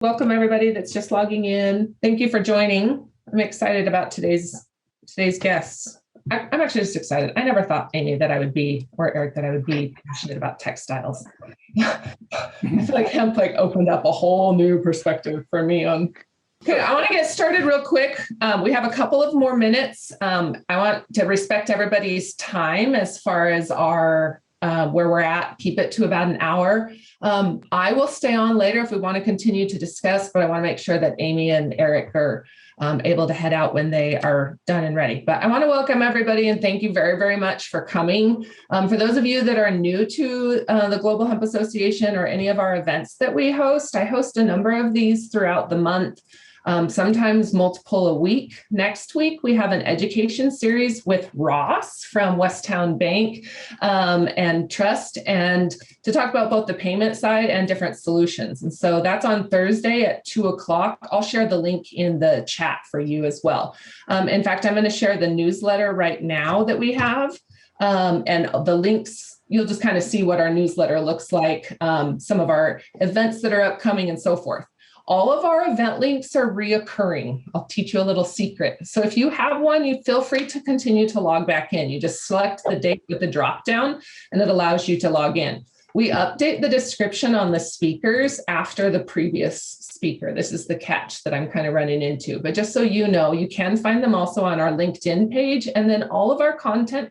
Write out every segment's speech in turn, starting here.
Welcome everybody that's just logging in. Thank you for joining. I'm excited about today's guests. I'm actually just excited. I never thought, Amy, that I would be, or Eric, that I would be passionate about textiles. I feel like hemp opened up a whole new perspective for me on. Okay, I want to get started real quick. We have a couple of more minutes. I want to respect everybody's time as far as our where we're at, keep it to about an hour. I will stay on later if we want to continue to discuss, but I want to make sure that Amy and Eric are able to head out when they are done and ready. But I want to welcome everybody and thank you very, very much for coming. For those of you that are new to the Global Hemp Association or any of our events that we host, I host a number of these throughout the month. Sometimes multiple a week. Next week, we have an education series with Ross from Westtown Bank and Trust, and to talk about both the payment side and different solutions. And so that's on Thursday at 2:00. I'll share the link in the chat for you as well. In fact, I'm going to share the newsletter right now that we have, and the links. You'll just kind of see what our newsletter looks like, some of our events that are upcoming and so forth. All of our event links are reoccurring. I'll teach you a little secret. So if you have one, you feel free to continue to log back in. You just select the date with the drop down and it allows you to log in. We update the description on the speakers after the previous speaker. This is the catch that I'm kind of running into. But just so you know, you can find them also on our LinkedIn page. And then all of our content,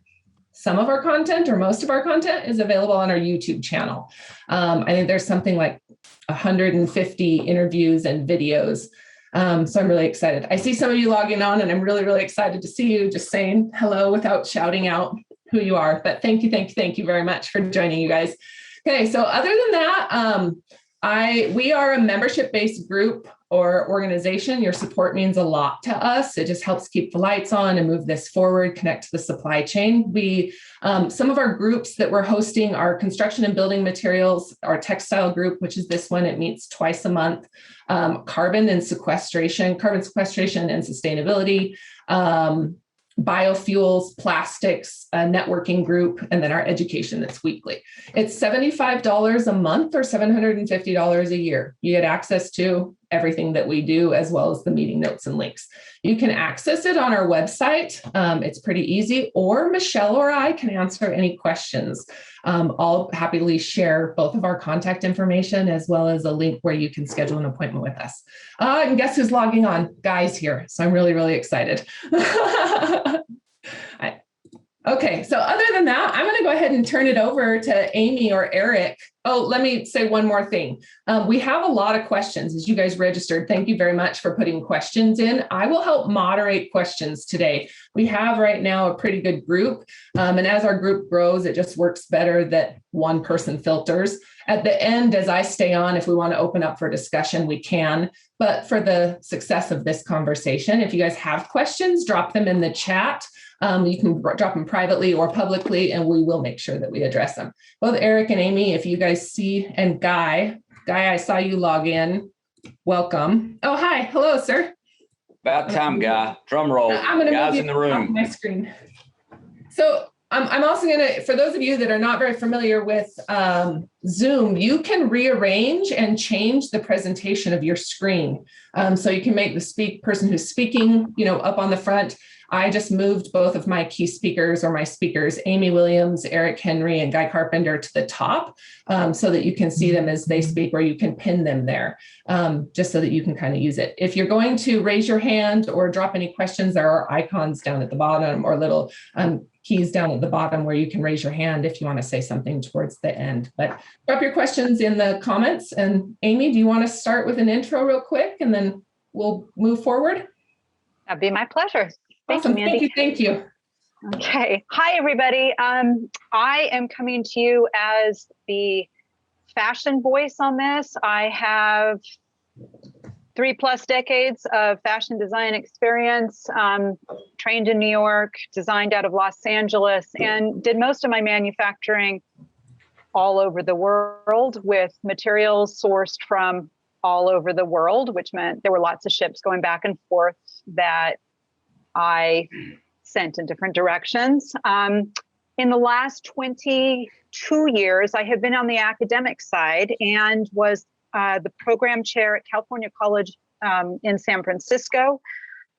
some of our content or most of our content is available on our YouTube channel. I think there's something like 150 interviews and videos. So I'm really excited. I see some of you logging on and I'm really, really excited to see you just saying hello without shouting out who you are. But thank you very much for joining, you guys. Okay, so other than that, we are a membership-based group or organization. Your support means a lot to us. It just helps keep the lights on and move this forward, connect to the supply chain. Some of our groups that we're hosting are construction and building materials, our textile group, which is this one, it meets twice a month, carbon sequestration and sustainability, biofuels, plastics, a networking group, and then our education that's weekly. It's $75 a month or $750 a year. You get access to everything that we do, as well as the meeting notes and links. You can access it on our website. It's pretty easy, or Michelle or I can answer any questions. I'll happily share both of our contact information as well as a link where you can schedule an appointment with us. And guess who's logging on? Guy's here. So I'm really, really excited. Okay, so other than that, I'm going to go ahead and turn it over to Amy or Eric. Oh, let me say one more thing. We have a lot of questions as you guys registered. Thank you very much for putting questions in. I will help moderate questions today. We have right now a pretty good group. And as our group grows, it just works better that one person filters. At the end, as I stay on, if we want to open up for discussion, we can. But for the success of this conversation, if you guys have questions, drop them in the chat. You can drop them privately or publicly, and we will make sure that we address them. Both Eric and Amy, if you guys see, and Guy, I saw you log in. Welcome. Oh, hi. Hello, sir. About time, Guy. Drum roll. I'm going to Guys move in the room. off my screen. So I'm also going to, for those of you that are not very familiar with Zoom, you can rearrange and change the presentation of your screen. So you can make the person who's speaking, up on the front. I just moved both of my key speakers or my speakers, Amy Williams, Eric Henry, and Guy Carpenter to the top so that you can see them as they speak, or you can pin them there just so that you can kind of use it. If you're going to raise your hand or drop any questions, there are icons down at the bottom or little keys down at the bottom where you can raise your hand if you want to say something towards the end. But drop your questions in the comments. And Amy, do you want to start with an intro real quick and then we'll move forward? That'd be my pleasure. Awesome. Thank you. Okay. Hi, everybody. I am coming to you as the fashion voice on this. I have 3+ decades of fashion design experience, trained in New York, designed out of Los Angeles, and did most of my manufacturing all over the world with materials sourced from all over the world, which meant there were lots of ships going back and forth that I sent in different directions. In the last 22 years, I have been on the academic side and was the program chair at California College in San Francisco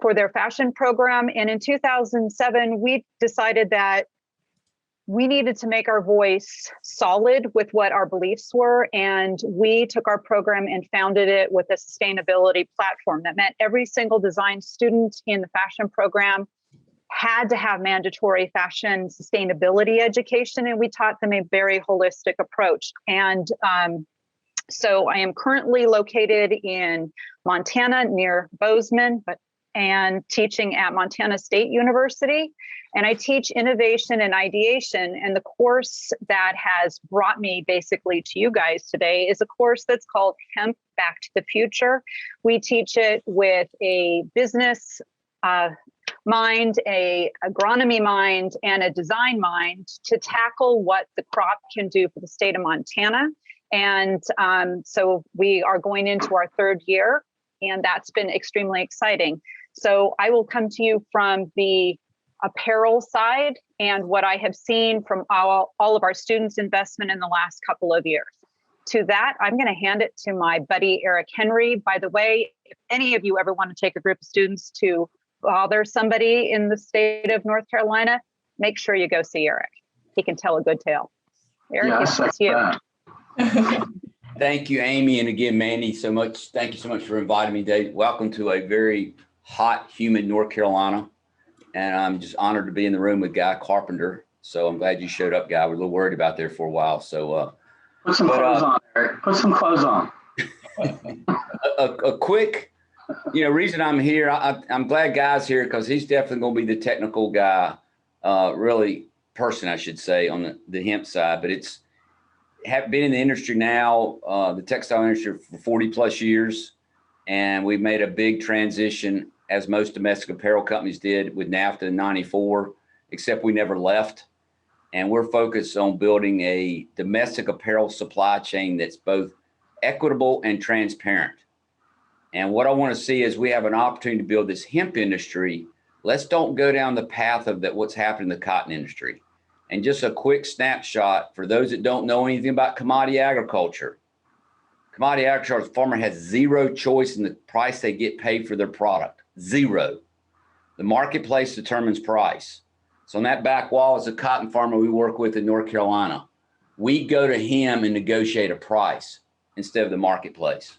for their fashion program. And in 2007, we decided that we needed to make our voice solid with what our beliefs were. And we took our program and founded it with a sustainability platform that meant every single design student in the fashion program had to have mandatory fashion sustainability education. And we taught them a very holistic approach. And so I am currently located in Montana near Bozeman, and teaching at Montana State University. And I teach innovation and ideation. And the course that has brought me basically to you guys today is a course that's called Hemp Back to the Future. We teach it with a business mind, a agronomy mind, and a design mind to tackle what the crop can do for the state of Montana. And so we are going into our third year, and that's been extremely exciting. So I will come to you from the apparel side and what I have seen from all of our students' investment in the last couple of years. To that, I'm going to hand it to my buddy, Eric Henry. By the way, if any of you ever want to take a group of students to bother somebody in the state of North Carolina, make sure you go see Eric. He can tell a good tale. Eric, it's you. Thank you, Amy. And again, Mandy, thank you so much for inviting me today. Welcome to a very hot, humid North Carolina. And I'm just honored to be in the room with Guy Carpenter. So I'm glad you showed up, Guy. We're a little worried about there for a while. So put some clothes on, Eric. Put some clothes on. a quick, reason I'm here. I'm glad Guy's here because he's definitely going to be the technical guy, person, I should say, on the hemp side. But have been in the industry now, the textile industry for 40 plus years. And we've made a big transition, as most domestic apparel companies did with NAFTA in 94, except we never left. And we're focused on building a domestic apparel supply chain that's both equitable and transparent. And what I want to see is we have an opportunity to build this hemp industry. Let's don't go down the path of what's happening in the cotton industry. And just a quick snapshot for those that don't know anything about commodity agriculture. Commodity agriculture, the farmer has zero choice in the price they get paid for their product. Zero. The marketplace determines price. So on that back wall is a cotton farmer we work with in North Carolina. We go to him and negotiate a price instead of the marketplace.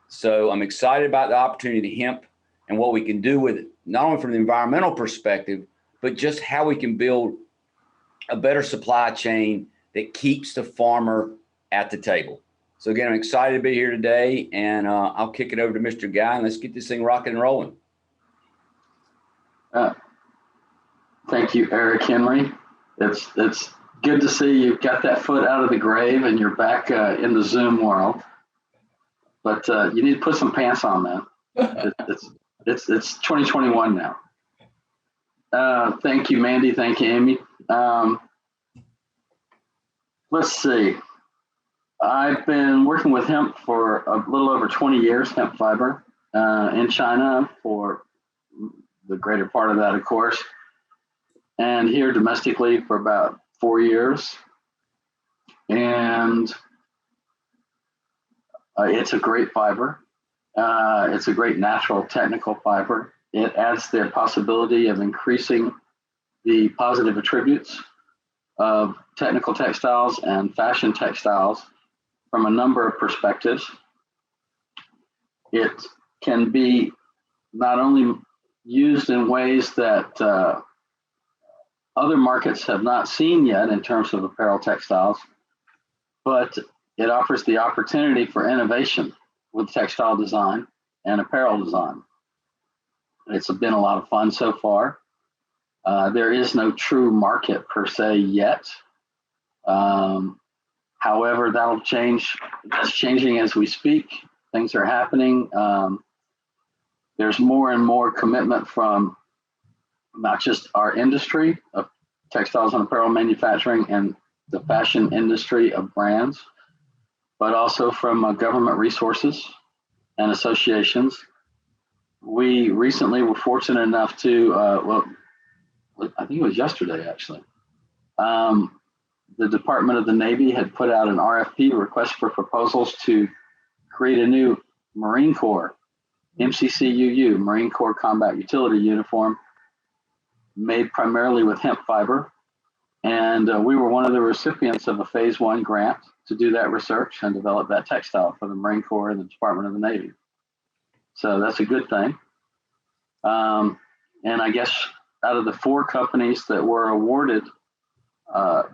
So I'm excited about the opportunity to hemp and what we can do with it, not only from the environmental perspective, but just how we can build a better supply chain that keeps the farmer at the table. So again, I'm excited to be here today, and I'll kick it over to Mr. Guy, and let's get this thing rocking and rolling. Thank you, Eric Henry. It's good to see you've got that foot out of the grave and you're back in the Zoom world. But you need to put some pants on, man. It's 2021 now. Thank you, Mandy. Thank you, Amy. Let's see. I've been working with hemp for a little over 20 years, hemp fiber, in China for the greater part of that, of course, and here domestically for about 4 years. And it's a great fiber. It's a great natural technical fiber. It adds the possibility of increasing the positive attributes of technical textiles and fashion textiles from a number of perspectives. It can be not only used in ways that other markets have not seen yet in terms of apparel textiles, but it offers the opportunity for innovation with textile design and apparel design. It's been a lot of fun so far. There is no true market per se yet. However, that'll change. That's changing as we speak. Things are happening. There's more and more commitment from not just our industry of textiles and apparel manufacturing and the fashion industry of brands, but also from government resources and associations. We recently were fortunate enough to, I think it was yesterday actually, the Department of the Navy had put out an RFP, request for proposals, to create a new Marine Corps, MCCUU, Marine Corps Combat Utility Uniform, made primarily with hemp fiber. And we were one of the recipients of a phase 1 grant to do that research and develop that textile for the Marine Corps and the Department of the Navy. So that's a good thing. And I guess out of the 4 companies that were awarded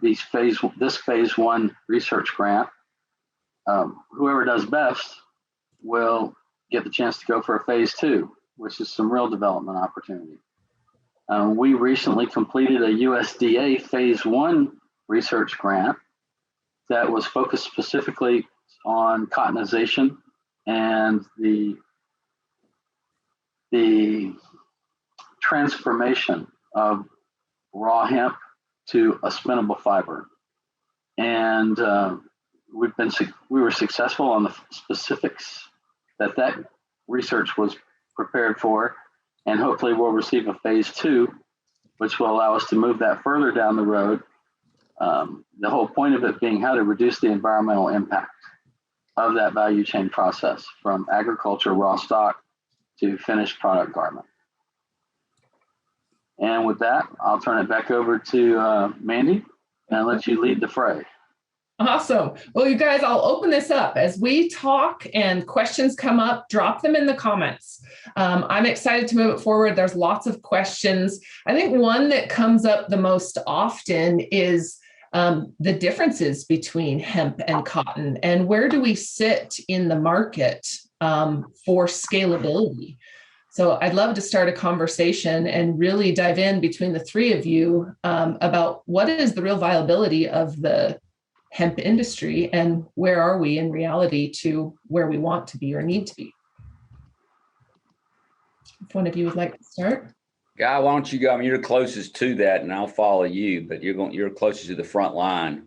this phase 1 research grant, whoever does best will get the chance to go for a phase 2, which is some real development opportunity. We recently completed a USDA phase 1 research grant that was focused specifically on cottonization and the transformation of raw hemp to a spinnable fiber. And we were successful on the specifics that research was prepared for, and hopefully we'll receive a phase 2, which will allow us to move that further down the road. The whole point of it being how to reduce the environmental impact of that value chain process from agriculture raw stock to finished product garment. And with that, I'll turn it back over to Mandy and let you lead the fray. Awesome. Well, you guys, I'll open this up. As we talk and questions come up, drop them in the comments. I'm excited to move it forward. There's lots of questions. I think one that comes up the most often is the differences between hemp and cotton, and where do we sit in the market for scalability? So I'd love to start a conversation and really dive in between the 3 of you about what is the real viability of the hemp industry and where are we in reality to where we want to be or need to be. If one of you would like to start. Guy, why don't you go? I mean, you're closest to that, and I'll follow you. But you're closest to the front line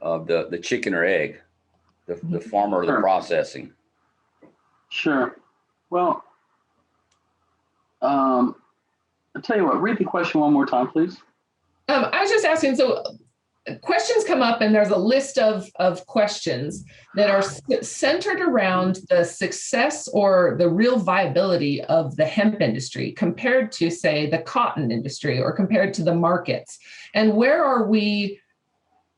of the chicken or egg, the farmer or the processing. Sure. Well, I'll tell you what. Read the question one more time, please. I was just asking. So, questions come up, and there's a list of questions that are centered around the success or the real viability of the hemp industry compared to, say, the cotton industry or compared to the markets. And where are we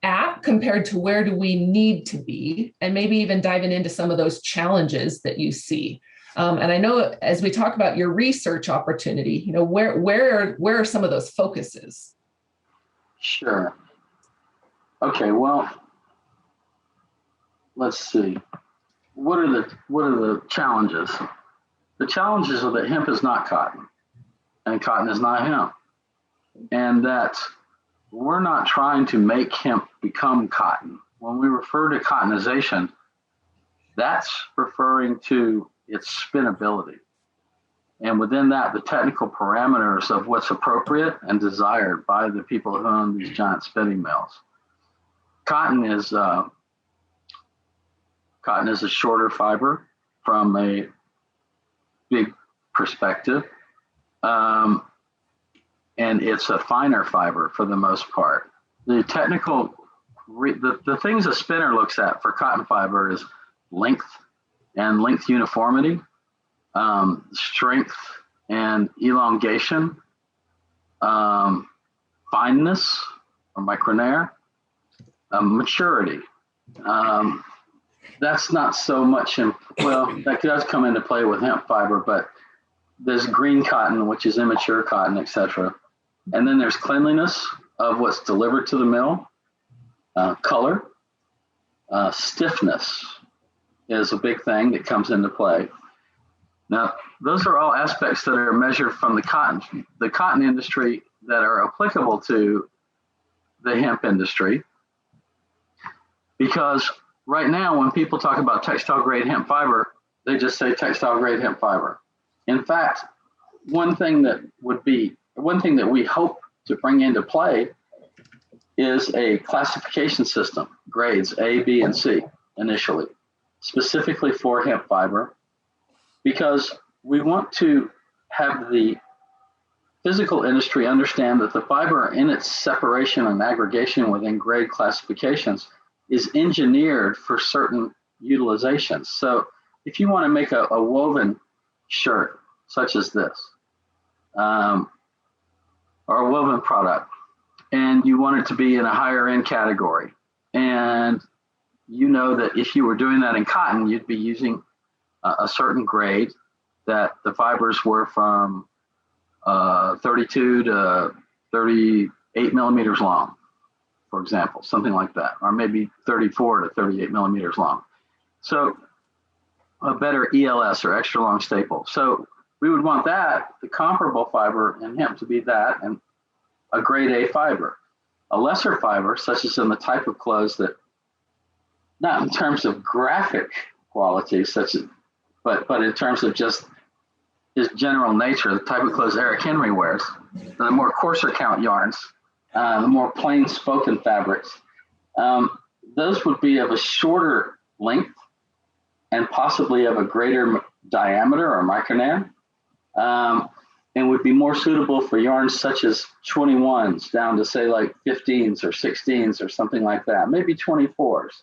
at compared to where do we need to be? And maybe even diving into some of those challenges that you see. And I know as we talk about your research opportunity, where are some of those focuses? Sure. Okay, well, let's see. What are the challenges? The challenges are that hemp is not cotton, and cotton is not hemp, and that we're not trying to make hemp become cotton. When we refer to cottonization, that's referring to its spinnability, and within that, the technical parameters of what's appropriate and desired by the people who own these giant spinning mills. Cotton is a shorter fiber from a big perspective, and it's a finer fiber for the most part. The technical, the things a spinner looks at for cotton fiber is length and length uniformity, strength and elongation, fineness or micronaire. Maturity. That's not so much that does come into play with hemp fiber, but there's green cotton, which is immature cotton, etc. And then there's cleanliness of what's delivered to the mill, color, stiffness is a big thing that comes into play. Now, those are all aspects that are measured from the cotton industry that are applicable to the hemp industry. Because right now, when people talk about textile grade hemp fiber, they just say textile grade hemp fiber. In fact, one thing that we hope to bring into play is a classification system, grades A, B, and C initially, specifically for hemp fiber, because we want to have the physical industry understand that the fiber in its separation and aggregation within grade classifications is engineered for certain utilizations. So if you want to make a woven shirt such as this, or a woven product, and you want it to be in a higher end category, and you know that if you were doing that in cotton, you'd be using a certain grade, that the fibers were from 32 to 38 millimeters long, for example, something like that, or maybe 34 to 38 millimeters long. So a better ELS, or extra long staple. So we would want that, the comparable fiber in hemp, to be that, and a grade A fiber. A lesser fiber, such as in the type of clothes that, not in terms of graphic quality, but in terms of just his general nature, the type of clothes Eric Henry wears, the more coarser count yarns, the more plain spoken fabrics, those would be of a shorter length and possibly of a greater diameter or micronan, and would be more suitable for yarns such as 21s down to say like 15s or 16s or something like that, maybe 24s.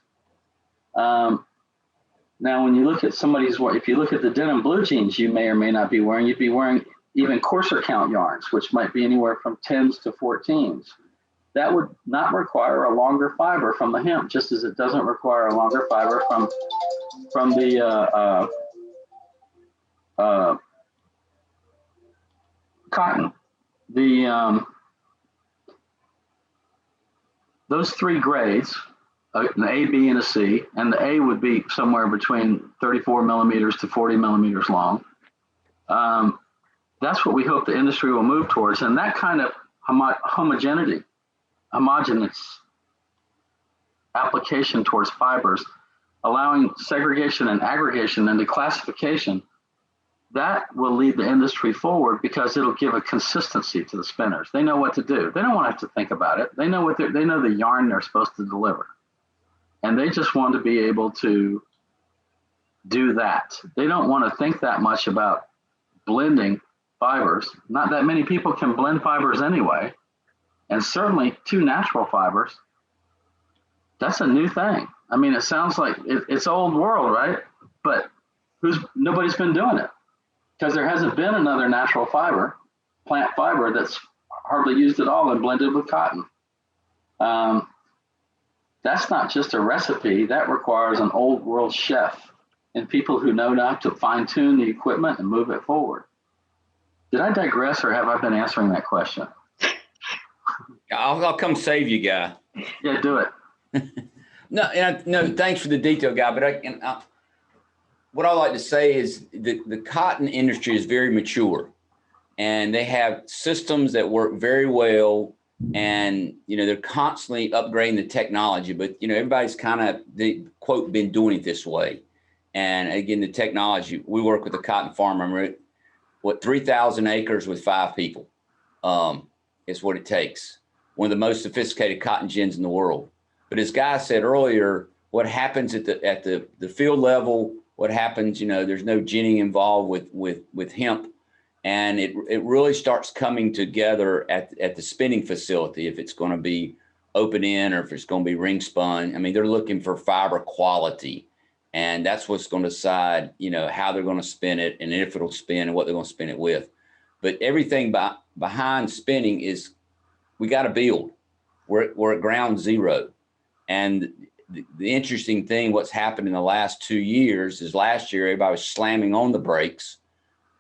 Now, when you look at if you look at the denim blue jeans you may or may not be wearing, you'd be wearing even coarser count yarns, which might be anywhere from 10s to 14s. That would not require a longer fiber from the hemp, just as it doesn't require a longer fiber from the cotton. Those three grades, an A, B, and a C, and the A would be somewhere between 34 millimeters to 40 millimeters long. That's what we hope the industry will move towards, and that kind of homogeneous application towards fibers, allowing segregation and aggregation into classification, that will lead the industry forward because it'll give a consistency to the spinners. They know what to do. They don't want to have to think about it. They know they know the yarn they're supposed to deliver. And they just want to be able to do that. They don't want to think that much about blending fibers. Not that many people can blend fibers anyway. And certainly two natural fibers, that's a new thing. I mean, it sounds like it's old world, right? But nobody's been doing it because there hasn't been another natural fiber, plant fiber, that's hardly used at all and blended with cotton. That's not just a recipe. That requires an old world chef and people who know how to fine tune the equipment and move it forward. Did I digress, or have I been answering that question? I'll come save you, Guy. Yeah, do it. No, thanks for the detail, Guy. But what I like to say is the cotton industry is very mature, and they have systems that work very well. And, they're constantly upgrading the technology, but, everybody's kind of, quote, been doing it this way. And again, the technology, we work with a cotton farmer, 3,000 acres with 5 people is what it takes. One of the most sophisticated cotton gins in the world. But as Guy said earlier, what happens at the field level, what happens, there's no ginning involved with hemp. And it really starts coming together at the spinning facility, if it's going to be open in or if it's going to be ring spun. I mean, they're looking for fiber quality, and that's what's going to decide, how they're going to spin it and if it'll spin and what they're going to spin it with. But everything behind spinning is, we got to build. We're at ground zero. And the interesting thing, what's happened in the last 2 years is last year, everybody was slamming on the brakes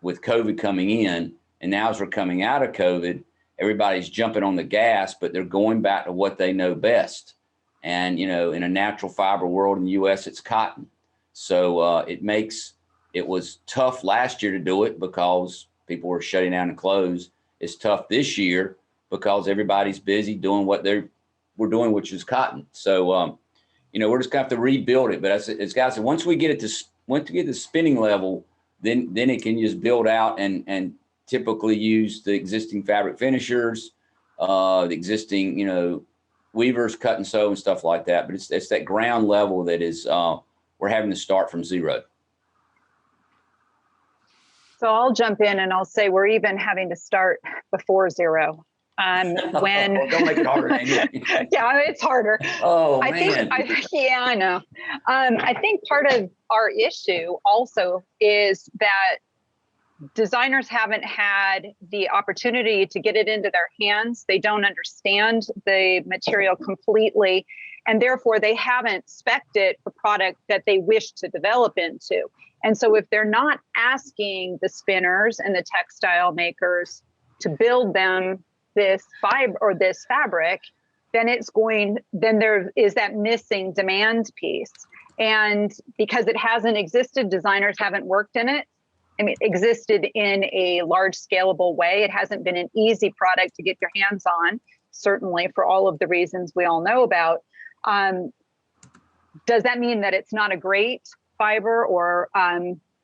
with COVID coming in. And now as we're coming out of COVID, everybody's jumping on the gas, but they're going back to what they know best. And, in a natural fiber world in the US, it's cotton. So it was tough last year to do it because people were shutting down and closed. It's tough this year because everybody's busy doing what we're doing, which is cotton. So, we're just gonna have to rebuild it. But as guys said, once we get the spinning level, then it can just build out and typically use the existing fabric finishers, the existing, weavers, cut and sew and stuff like that. But it's that ground level that is, we're having to start from zero. So I'll jump in and I'll say we're even having to start before zero. When don't make it harder, Amy. Yeah, it's harder. Oh, I man. I know. I think part of our issue also is that designers haven't had the opportunity to get it into their hands. They don't understand the material completely, and therefore they haven't spec'd it for product that they wish to develop into. And so if they're not asking the spinners and the textile makers to build them this fiber or this fabric, then there is that missing demand piece. And because it hasn't existed, designers haven't worked in it. I mean, existed in a large scalable way. It hasn't been an easy product to get your hands on, certainly for all of the reasons we all know about. Does that mean that it's not a great fiber or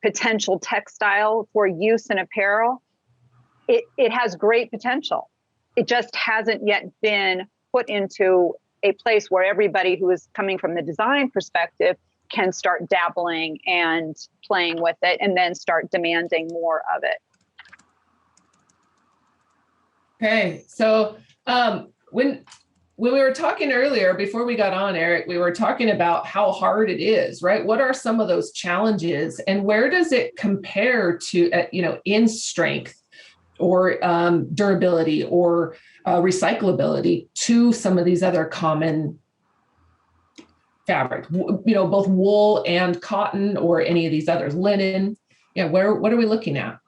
potential textile for use in apparel? It has great potential. It just hasn't yet been put into a place where everybody who is coming from the design perspective can start dabbling and playing with it and then start demanding more of it. Okay, so when we were talking earlier, before we got on, Eric, we were talking about how hard it is, right? What are some of those challenges and where does it compare to, in strength or durability or recyclability to some of these other common fabric, both wool and cotton or any of these others, linen? Yeah, what are we looking at?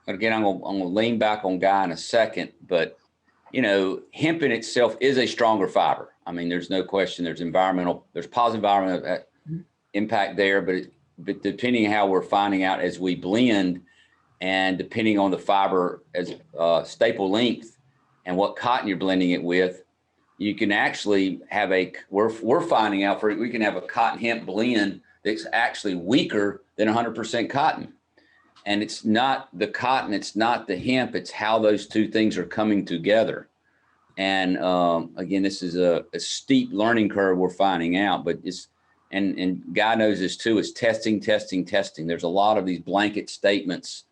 Again, I'm gonna lean back on Guy in a second, but hemp in itself is a stronger fiber. I mean, there's no question. There's positive environmental impact there, but depending on how we're finding out as we blend, and depending on the fiber as staple length and what cotton you're blending it with, you can actually have we're finding out we can have a cotton hemp blend that's actually weaker than 100% cotton. And it's not the cotton, it's not the hemp, it's how those two things are coming together. And again, this is a steep learning curve we're finding out, but and Guy knows this too, is testing. There's a lot of these blanket statements,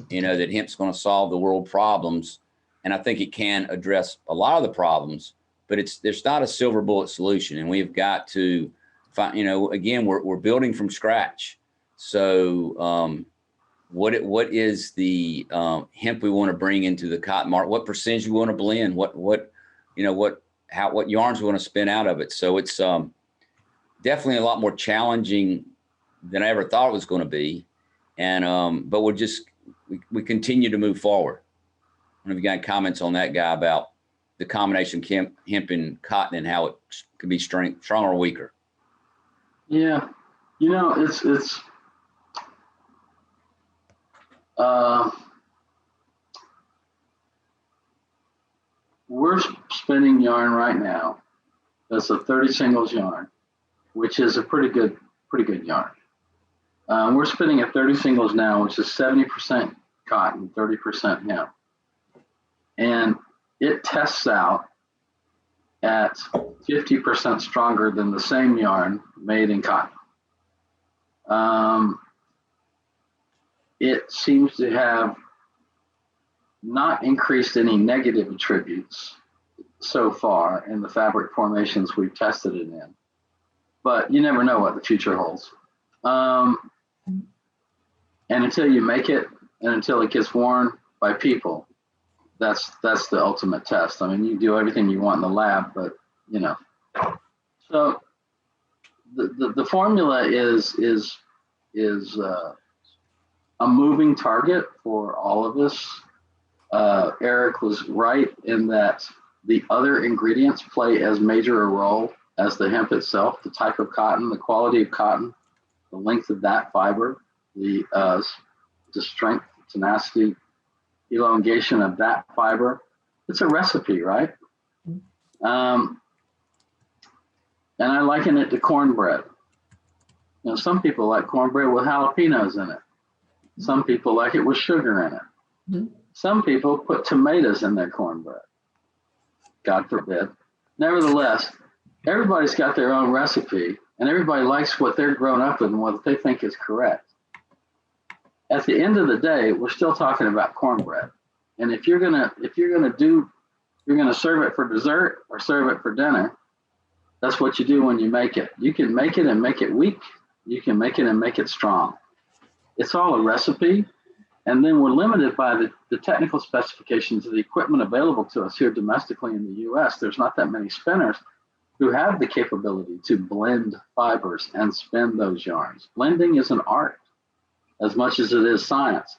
that hemp's going to solve the world problems. And I think it can address a lot of the problems, but there's not a silver bullet solution. And we've got to find, again, we're building from scratch. So what is the hemp we want to bring into the cotton market? What percentage we want to blend? What yarns we want to spin out of it? So it's definitely a lot more challenging than I ever thought it was going to be. And but we continue to move forward. I don't know if you got comments on that, Guy, about the combination hemp and cotton and how it could be stronger or weaker. Yeah, it's we're spinning yarn right now. That's a 30 singles yarn, which is a pretty good yarn. We're spinning at 30 singles now, which is 70% cotton, 30% hemp. And it tests out at 50% stronger than the same yarn made in cotton. It seems to have not increased any negative attributes so far in the fabric formations we've tested it in, but you never know what the future holds. And until you make it and until it gets worn by people, that's the ultimate test. I mean, you do everything you want in the lab, but so the formula is a moving target for all of us. Eric was right in that the other ingredients play as major a role as the hemp itself, the type of cotton, the quality of cotton, the length of that fiber, the strength, tenacity, elongation of that fiber. It's a recipe, right? And I liken it to cornbread. Some people like cornbread with jalapenos in it. Some people like it with sugar in it. Mm-hmm. Some people put tomatoes in their cornbread. God forbid. Nevertheless, everybody's got their own recipe, and everybody likes what they're grown up with and what they think is correct. At the end of the day, we're still talking about cornbread. And if you're gonna serve it for dessert or serve it for dinner, that's what you do when you make it. You can make it and make it weak. You can make it and make it strong. It's all a recipe. And then we're limited by the technical specifications of the equipment available to us here domestically in the US. There's not that many spinners who have the capability to blend fibers and spin those yarns. Blending is an art as much as it is science.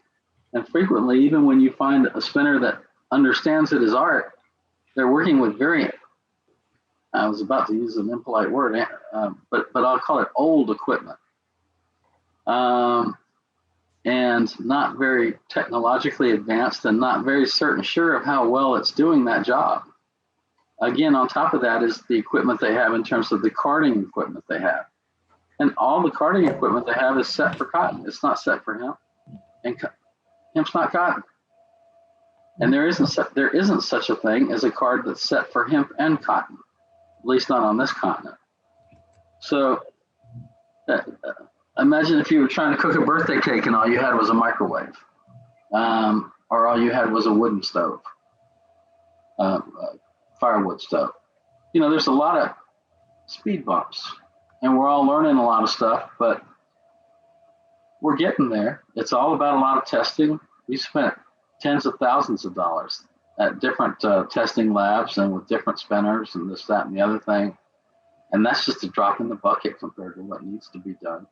And frequently, even when you find a spinner that understands it as art, they're working with I was about to use an impolite word, but I'll call it old equipment. And not very technologically advanced and not very sure of how well it's doing that job. Again, on top of that is the equipment they have in terms of the carding equipment they have. And all the carding equipment they have is set for cotton. It's not set for hemp. And hemp's not cotton. And there isn't such a thing as a card that's set for hemp and cotton, at least not on this continent. So imagine if you were trying to cook a birthday cake and all you had was a microwave, or all you had was a wooden stove, firewood stove. There's a lot of speed bumps, and we're all learning a lot of stuff, but we're getting there. It's all about a lot of testing. We spent tens of thousands of dollars at different testing labs and with different spinners and this, that, and the other thing. And that's just a drop in the bucket compared to what needs to be done.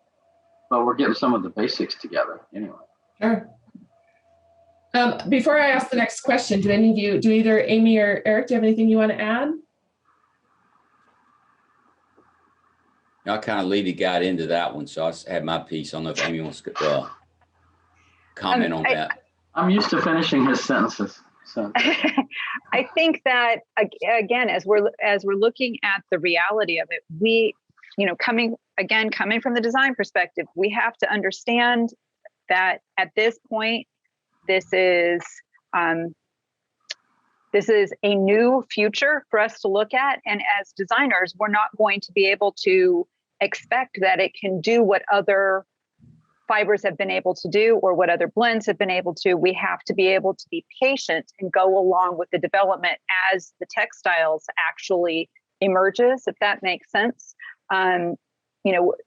But we're getting some of the basics together anyway. Sure. Before I ask the next question, do either Amy or Eric, do you have anything you want to add? I kind of lead got into that one, so I had my piece. I don't know if Amy wants to comment on that. I'm used to finishing his sentences. So I think that again, as we're looking at the reality of it, we, coming from the design perspective, we have to understand that at this point, this is a new future for us to look at. And as designers, we're not going to be able to expect that it can do what other fibers have been able to do or what other blends have been able to. We have to be able to be patient and go along with the development as the textiles actually emerges, if that makes sense.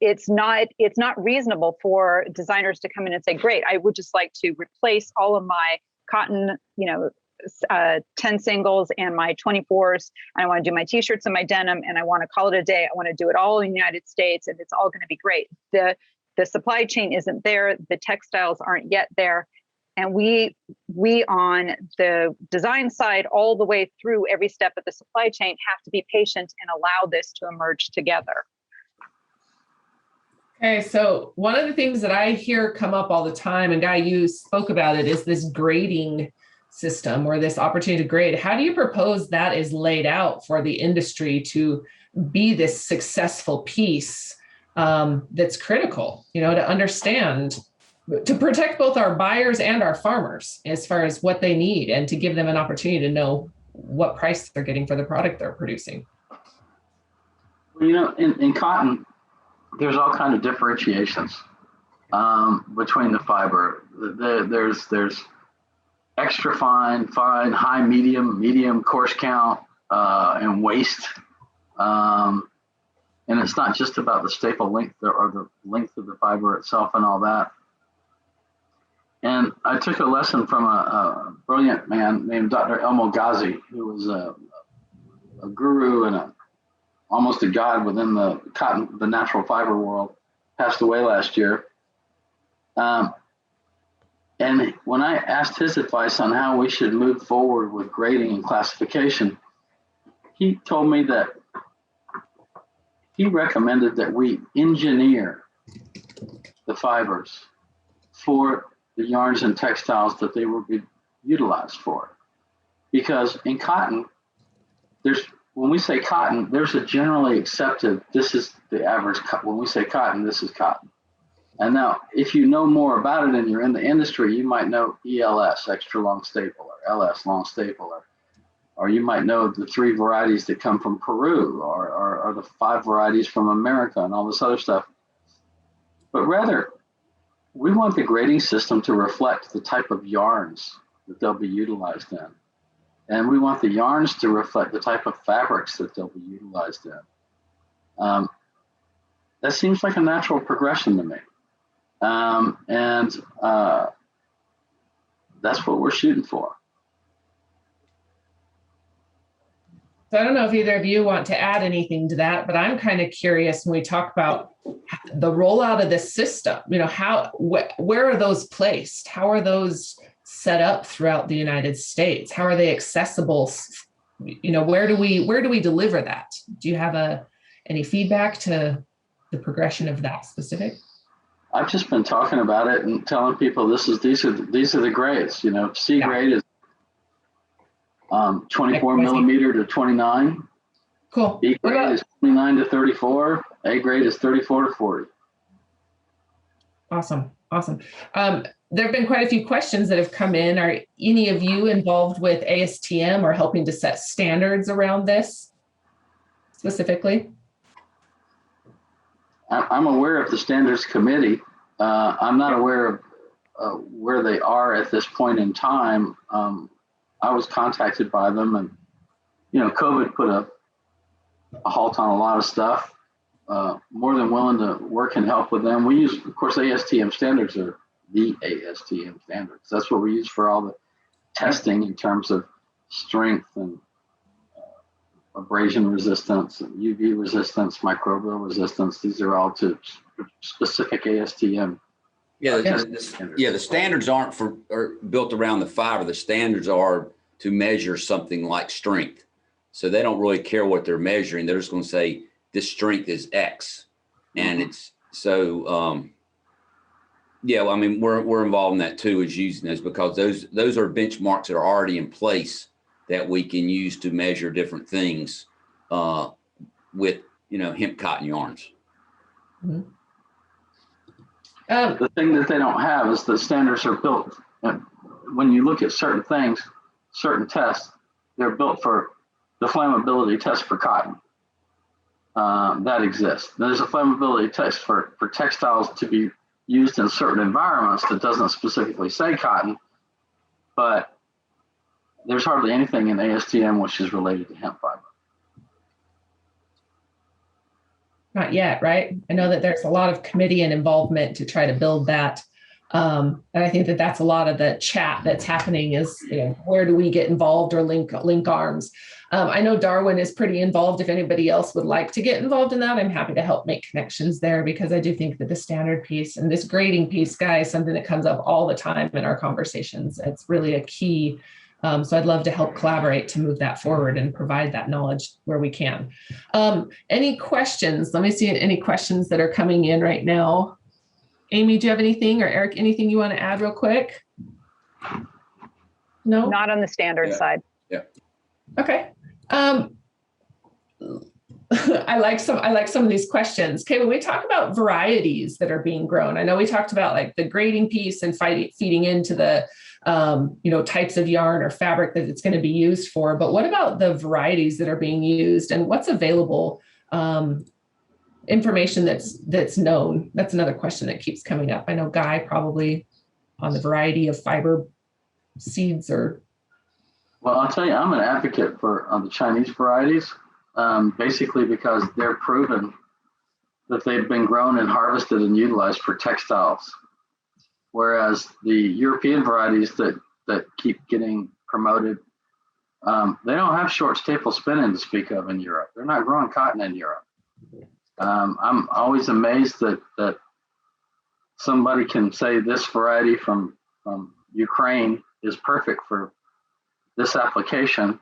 It's not reasonable for designers to come in and say, great, I would just like to replace all of my cotton, 10 singles and my 24s. And I want to do my t-shirts and my denim, and I want to call it a day. I want to do it all in the United States, and it's all going to be great. The supply chain isn't there. The textiles aren't yet there. And we on the design side, all the way through every step of the supply chain, have to be patient and allow this to emerge together. Okay, so one of the things that I hear come up all the time, and Guy, you spoke about it, is this grading system or this opportunity to grade. How do you propose that is laid out for the industry to be this successful piece that's critical, to understand, to protect both our buyers and our farmers as far as what they need, and to give them an opportunity to know what price they're getting for the product they're producing? Well, in cotton, there's all kinds of differentiations between the fiber. There's extra fine, high, medium, coarse count, and waste. And it's not just about the staple length or the length of the fiber itself and all that. And I took a lesson from a brilliant man named Dr. Elmo Ghazi, who was a guru and almost a god within the natural fiber world. Passed away last year. And when I asked his advice on how we should move forward with grading and classification, he told me that he recommended that we engineer the fibers for the yarns and textiles that they will be utilized for. Because in cotton, when we say cotton, there's a generally accepted, this is the average, when we say cotton, this is cotton. And now, if you know more about it and you're in the industry, you might know ELS, extra long staple, or LS, long staple, or you might know the 3 varieties that come from Peru, or the 5 varieties from America, and all this other stuff. But rather, we want the grading system to reflect the type of yarns that they'll be utilized in. And we want the yarns to reflect the type of fabrics that they'll be utilized in. That seems like a natural progression to me. That's what we're shooting for. So I don't know if either of you want to add anything to that, but I'm kind of curious when we talk about the rollout of this system, where are those placed? How are those set up throughout the United States? How are they accessible? Where do we deliver that? Do you have any feedback to the progression of that specific? I've just been talking about it and telling people these are the grades. C grade is 24 millimeter to 29. Cool. B grade is 29 to 34. A grade is 34 to 40. Awesome. There have been quite a few questions that have come in. Are any of you involved with ASTM or helping to set standards around this specifically? I'm aware of the standards committee. I'm not aware of where they are at this point in time. I was contacted by them, and COVID put a halt on a lot of stuff. More than willing to work and help with them. We use, of course, ASTM standards are the ASTM standards. That's what we use for all the testing in terms of strength and abrasion resistance, and UV resistance, microbial resistance. These are all to specific ASTM. The standards are built around the fiber. The standards are to measure something like strength. So they don't really care what they're measuring. They're just going to say this strength is X. And it's so, we're involved in that too, is using those, because those are benchmarks that are already in place that we can use to measure different things with, hemp cotton yarns. Mm-hmm. The thing that they don't have is the standards are built. When you look at certain things, certain tests, they're built for the flammability test for cotton. That exists. There's a flammability test for textiles to be used in certain environments that doesn't specifically say cotton, but there's hardly anything in ASTM which is related to hemp fiber. Not yet, right? I know that there's a lot of committee and involvement to try to build that. And I think that that's a lot of the chat that's happening is, where do we get involved or link arms? I know Darwin is pretty involved. If anybody else would like to get involved in that, I'm happy to help make connections there, because I do think that the standard piece and this grading piece, guys, something that comes up all the time in our conversations. It's really a key. So I'd love to help collaborate to move that forward and provide that knowledge where we can. Any questions? Let me see any questions that are coming in right now. Amy, do you have anything, or Eric, anything you want to add real quick? No? Not on the standard side. Yeah. Okay. I like some of these questions. Okay, when we talk about varieties that are being grown, I know we talked about like the grading piece and feeding into the types of yarn or fabric that it's going to be used for, but what about the varieties that are being used and what's available? Information that's known. That's another question that keeps coming up. I know Guy probably on the variety of fiber seeds or. Well, I'll tell you, I'm an advocate for the Chinese varieties, basically because they're proven that they've been grown and harvested and utilized for textiles. Whereas the European varieties that keep getting promoted, they don't have short staple spinning to speak of in Europe. They're not growing cotton in Europe. I'm always amazed that somebody can say this variety from Ukraine is perfect for this application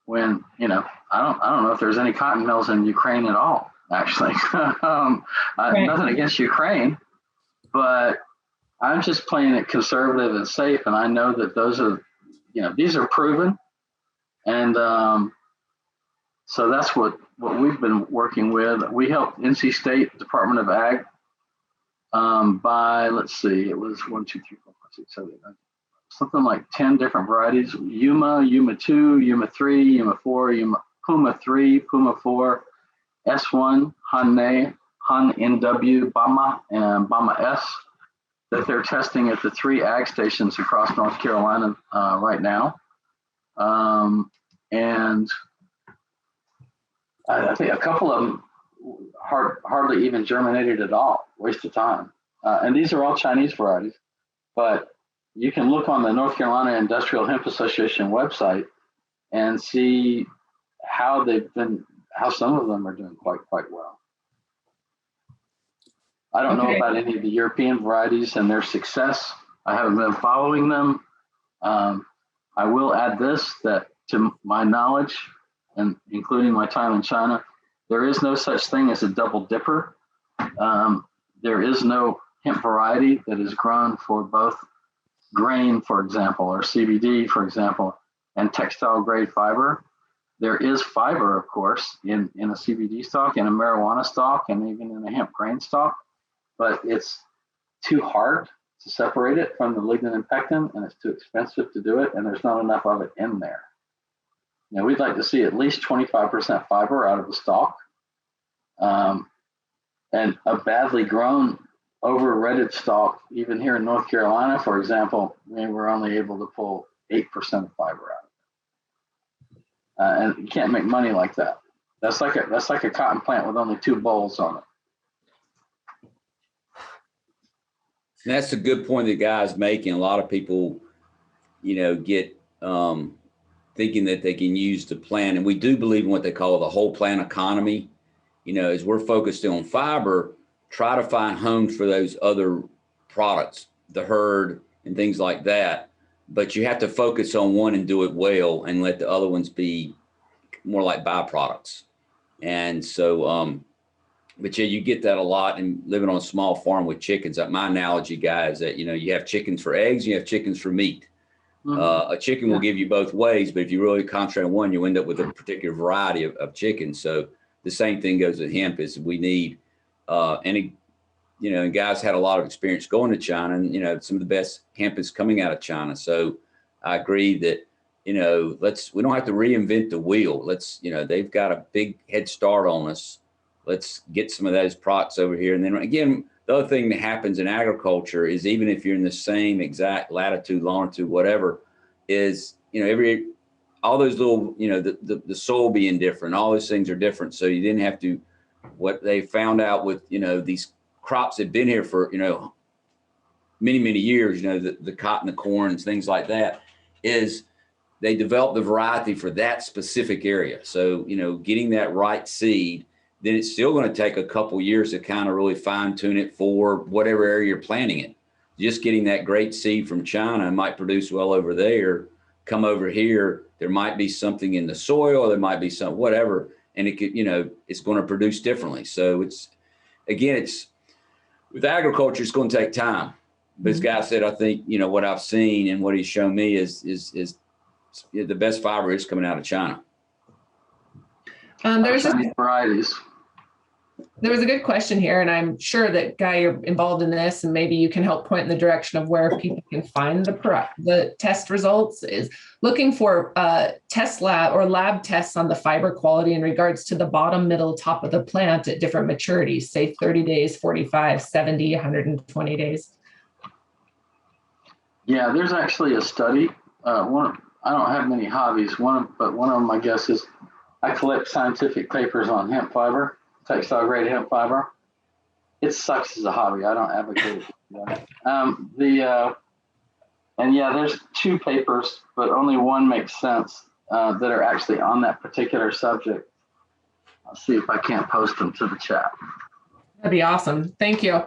when, I don't know if there's any cotton mills in Ukraine at all, actually. Nothing against Ukraine, but I'm just playing it conservative and safe. And I know that those are, these are proven. And so that's what we've been working with. We helped NC State Department of Ag by, let's see, it was 1, 2, 3, 4, 5, 6, 7, 8, 9, something like 10 different varieties. Yuma, Yuma 2, Yuma 3, Yuma 4, Puma 3, Puma 4, S1, Hanne, Han NW, Bama, and Bama S. that they're testing at the 3 ag stations across North Carolina right now. And I think a couple of them hardly even germinated at all, waste of time. And these are all Chinese varieties, but you can look on the North Carolina Industrial Hemp Association website and see how some of them are doing quite well. I don't know about any of the European varieties and their success. I haven't been following them. I will add this, that to my knowledge, and including my time in China, there is no such thing as a double dipper. There is no hemp variety that is grown for both grain, for example, or CBD, for example, and textile grade fiber. There is fiber, of course, in a CBD stalk, in a marijuana stalk, and even in a hemp grain stalk, but it's too hard to separate it from the lignin and pectin, and it's too expensive to do it, and there's not enough of it in there. Now, we'd like to see at least 25% fiber out of the stalk. And a badly grown, over-retted stalk, even here in North Carolina, for example, we were only able to pull 8% of fiber out. And you can't make money like that. That's like a cotton plant with only 2 bolls on it. And that's a good point the guy's making. A lot of people, get thinking that they can use the plant. And we do believe in what they call the whole plant economy. As we're focused on fiber, try to find homes for those other products, the herd and things like that. But you have to focus on one and do it well and let the other ones be more like byproducts. And so, but yeah, you get that a lot. And living on a small farm with chickens, my analogy, guys, that, you have chickens for eggs, you have chickens for meat. A chicken will give you both ways, but if you really concentrate on one, you end up with a particular variety of chickens. So the same thing goes with hemp. Is we need, and guys had a lot of experience going to China, and some of the best hemp is coming out of China. So I agree that we don't have to reinvent the wheel. They've got a big head start on us. Let's get some of those products over here. And then again, the other thing that happens in agriculture is, even if you're in the same exact latitude, longitude, whatever, is, all those little, the soil being different, all those things are different. So you didn't have to, what they found out with, these crops that have been here for, many, many years, the cotton, the corn, and things like that, is they developed the variety for that specific area. So, getting that right seed, then it's still going to take a couple years to kind of really fine tune it for whatever area you're planting it. Just getting that great seed from China might produce well over there. Come over here, there might be something in the soil, there might be some whatever, and it could, it's going to produce differently. So it's with agriculture, it's going to take time. But this guy said, I think, what I've seen and what he's shown me is the best fiber is coming out of China. There's varieties. There was a good question here, and I'm sure that, Guy, you're involved in this, and maybe you can help point in the direction of where people can find the test results. Is looking for test lab or lab tests on the fiber quality in regards to the bottom, middle, top of the plant at different maturities, say 30 days, 45, 70, 120 days. Yeah, there's actually a study. I don't have many hobbies. One of them, I guess, is I collect scientific papers on hemp fiber, textile grade hemp fiber. It sucks as a hobby. I don't advocate it. There's 2 papers, but only one makes sense that are actually on that particular subject. I'll see if I can't post them to the chat. That'd be awesome. Thank you.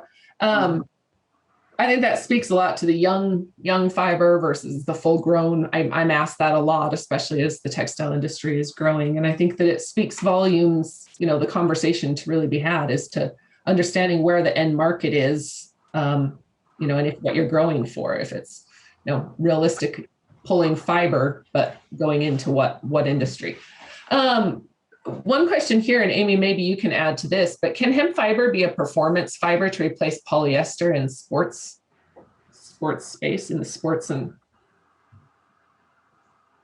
I think that speaks a lot to the young fiber versus the full grown. I'm asked that a lot, especially as the textile industry is growing. And I think that it speaks volumes, the conversation to really be had is to understanding where the end market is, and if what you're growing for, if it's, realistic pulling fiber, but going into what industry. One question here, and Amy, maybe you can add to this, but can hemp fiber be a performance fiber to replace polyester in sports space, in the sports and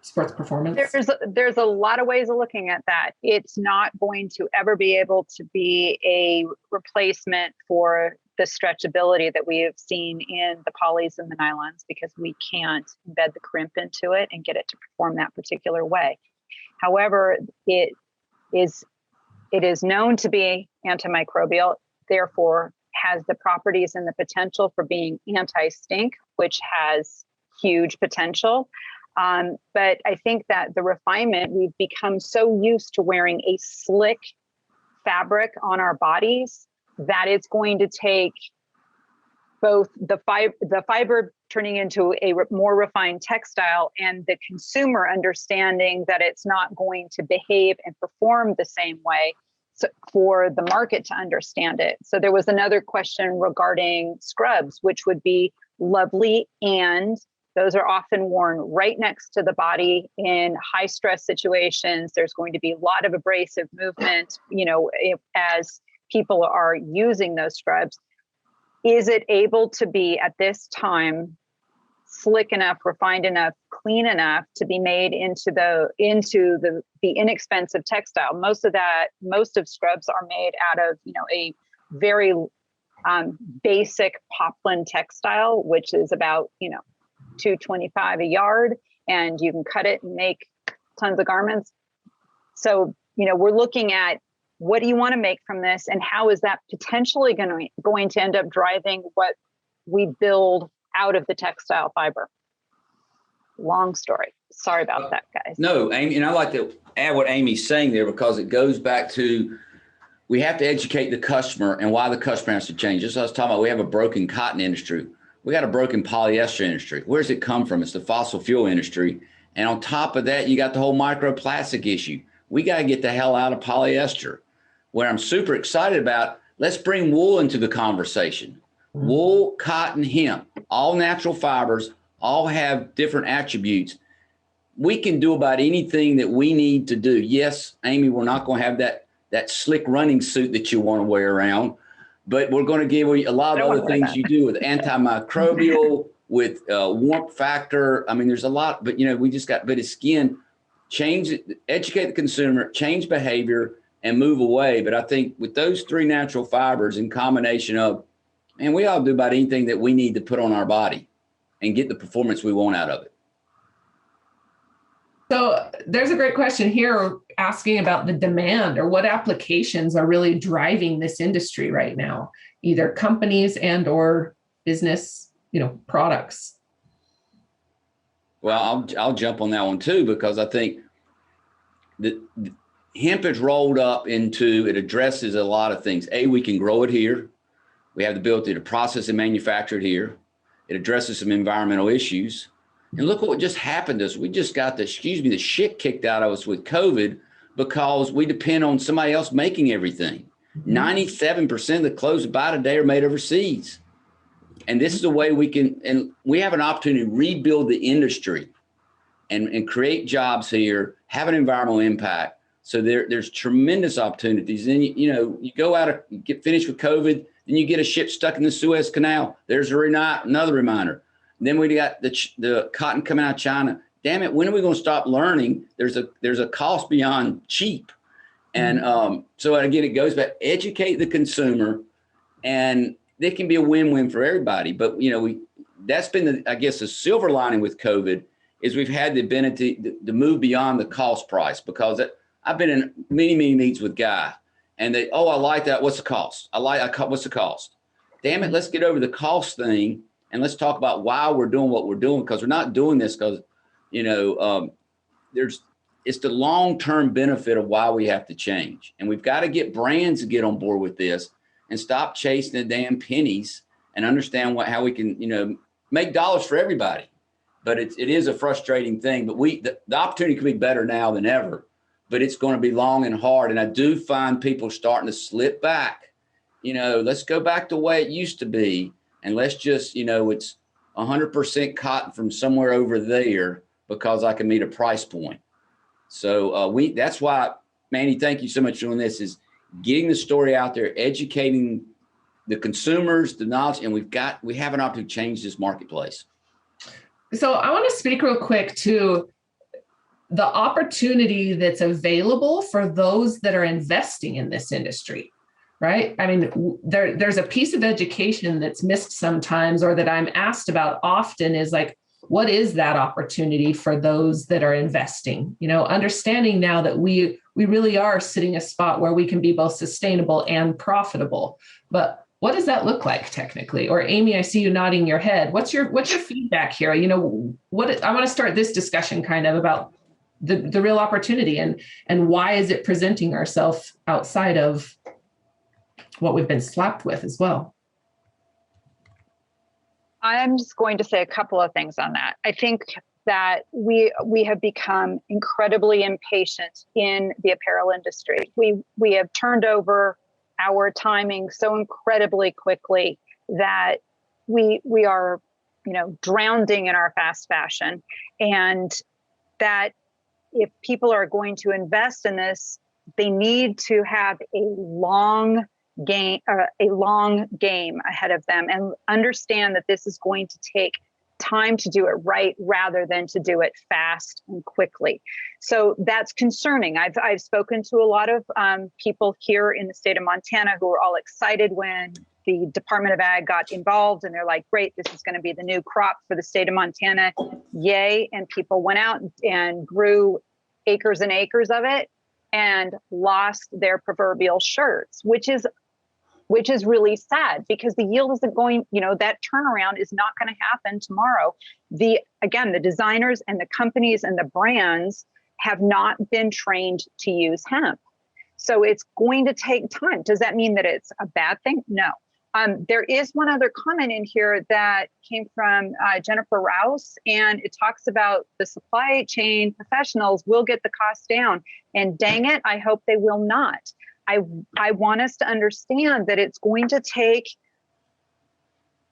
sports performance? There's a lot of ways of looking at that. It's not going to ever be able to be a replacement for the stretchability that we have seen in the polys and the nylons, because we can't embed the crimp into it and get it to perform that particular way. However, it is known to be antimicrobial, therefore has the properties and the potential for being anti-stink, which has huge potential. But I think that the refinement, we've become so used to wearing a slick fabric on our bodies that it's going to take both the fiber turning into a more refined textile and the consumer understanding that it's not going to behave and perform the same way, so for the market to understand it. So there was another question regarding scrubs, which would be lovely, and those are often worn right next to the body in high stress situations. There's going to be a lot of abrasive movement, as people are using those scrubs. Is it able to be at this time slick enough, refined enough, clean enough to be made into the inexpensive textile? Most of scrubs are made out of a very basic poplin textile, which is about $225 a yard, and you can cut it and make tons of garments. So we're looking at, what do you want to make from this, and how is that potentially going to end up driving what we build out of the textile fiber? Long story. Sorry about that, guys. No, Amy, and I like to add what Amy's saying there, because it goes back to, we have to educate the customer and why the customer has to change. Just as I was talking about, we have a broken cotton industry. We got a broken polyester industry. Where does it come from? It's the fossil fuel industry. And on top of that, you got the whole microplastic issue. We got to get the hell out of polyester. Where I'm super excited about, let's bring wool into the conversation. Wool, cotton, hemp, all natural fibers, all have different attributes. We can do about anything that we need to do. Yes, Amy, we're not going to have that slick running suit that you want to wear around, but we're going to give you a lot of other things you do with antimicrobial, with warmth factor. I mean, there's a lot, but but it's again, educate the consumer, change behavior, and move away. But I think with those three natural fibers in combination of, and we all do about anything that we need to put on our body and get the performance we want out of it. So there's a great question here asking about the demand, or what applications are really driving this industry right now, either companies and or business, products. Well, I'll jump on that one too, because I think that hemp is rolled up into, it addresses a lot of things. We can grow it here. We have the ability to process and manufacture it here. It addresses some environmental issues. And look what just happened to us. We just got the shit kicked out of us with COVID, because we depend on somebody else making everything. 97% of the clothes we buy today are made overseas. And this is the way we can, and we have an opportunity to rebuild the industry and create jobs here, have an environmental impact. So there's tremendous opportunities. And you go out, you get finished with COVID, then you get a ship stuck in the Suez Canal. There's another reminder. And then we got the cotton coming out of China. Damn it, when are we going to stop learning? There's a cost beyond cheap. And so again, it goes back, educate the consumer, and it can be a win-win for everybody. But that's been the silver lining with COVID, is we've had the ability to move beyond the cost price, because I've been in many meetings with Guy, and I like that. What's the cost? What's the cost? Damn it, let's get over the cost thing, and let's talk about why we're doing what we're doing, because we're not doing this because, it's the long-term benefit of why we have to change. And we've got to get brands to get on board with this and stop chasing the damn pennies and understand how we can, make dollars for everybody. But it is a frustrating thing, but the opportunity could be better now than ever, but it's going to be long and hard. And I do find people starting to slip back. Let's go back to the way it used to be. And let's just, it's 100% cotton from somewhere over there, because I can meet a price point. So that's why, Manny, thank you so much for doing this, is getting the story out there, educating the consumers, the knowledge, and we have an opportunity to change this marketplace. So I want to speak real quick to the opportunity that's available for those that are investing in this industry. right? I mean, there's a piece of education that's missed sometimes, or that I'm asked about often, is like, what is that opportunity for those that are investing? You know, understanding now that we really are sitting a spot where we can be both sustainable and profitable. But what does that look like technically? Or Amy, I see you nodding your head. What's your feedback here? You know, I want to start this discussion kind of about the real opportunity, and why is it presenting ourselves outside of what we've been slapped with as well. I'm just going to say a couple of things on that. I think that we have become incredibly impatient in the apparel industry. We have turned over our timing so incredibly quickly that we are, you know, drowning in our fast fashion, and that if people are going to invest in this, they need to have a long game ahead of them, and understand that this is going to take time to do it right rather than to do it fast and quickly. So that's concerning. I've spoken to a lot of people here in the state of Montana who were all excited when the Department of Ag got involved, and they're like, great, this is going to be the new crop for the state of Montana. Yay. And people went out and grew acres and acres of it and lost their proverbial shirts, which is really sad, because the yield isn't going, you know, that turnaround is not going to happen tomorrow. The designers and the companies and the brands have not been trained to use hemp. So it's going to take time. Does that mean that it's a bad thing? No. There is one other comment in here that came from Jennifer Rouse, and it talks about the supply chain professionals will get the cost down. And dang it, I hope they will not. I want us to understand that it's going to take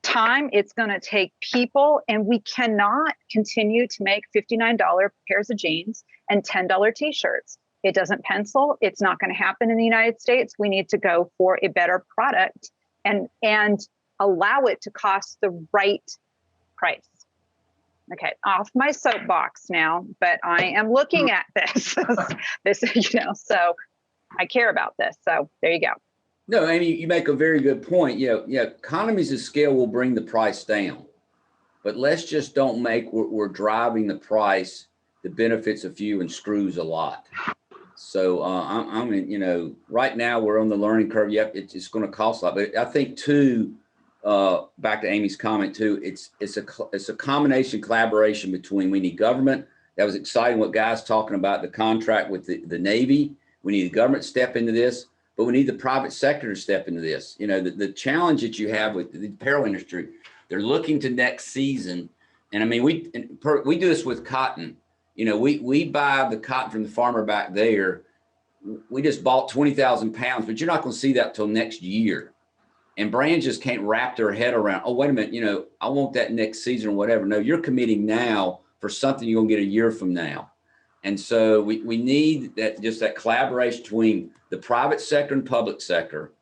time. It's going to take people, and we cannot continue to make $59 pairs of jeans and $10 t-shirts. It doesn't pencil. It's not going to happen in the United States. We need to go for a better product and allow it to cost the right price. Okay, off my soapbox now, but I am looking at this. You know, so I care about this. So there you go. No, Amy, you make a very good point. Economies of scale will bring the price down, but let's just don't make we're driving the price that benefits a few and screws a lot. So I mean, you know, right now we're on the learning curve. Yep, it's going to cost a lot, but I think too, back to Amy's comment too, it's a combination collaboration between, we need government. That was exciting what Guy's talking about, the contract with the Navy. We need the government to step into this, but we need the private sector to step into this. You know, the challenge that you have with the apparel industry, they're looking to next season. And I mean, we do this with cotton. You know, we buy the cotton from the farmer back there. We just bought 20,000 pounds, but you're not going to see that till next year. And brands just can't wrap their head around, oh, wait a minute, you know, I want that next season or whatever. No, you're committing now for something you're going to get a year from now. And so we need that collaboration between the private sector and public sector,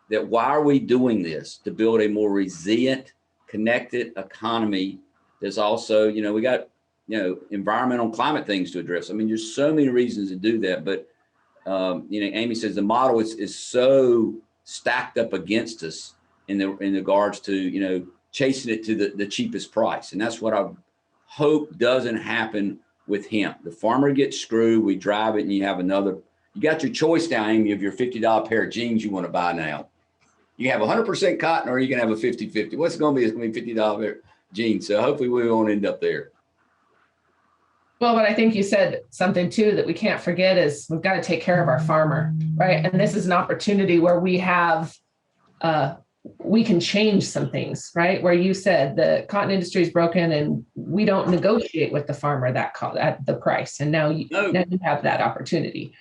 that why are we doing this? To build a more resilient, connected economy. There's also, you know, we got, you know, environmental and climate things to address. I mean, there's so many reasons to do that. But, you know, Amy says the model is so stacked up against us in regards to, you know, chasing it to the cheapest price. And that's what I hope doesn't happen with hemp. The farmer gets screwed, we drive it, and you got your choice now, Amy, of your $50 pair of jeans you want to buy now. You have 100% cotton, or you can have a 50-50. What's it going to be? It's going to be $50 pair jeans. So hopefully we won't end up there. Well, but I think you said something too that we can't forget is we've got to take care of our farmer, right? And this is an opportunity where we can change some things, right? Where you said the cotton industry is broken and we don't negotiate with the farmer at the price. And now you have that opportunity.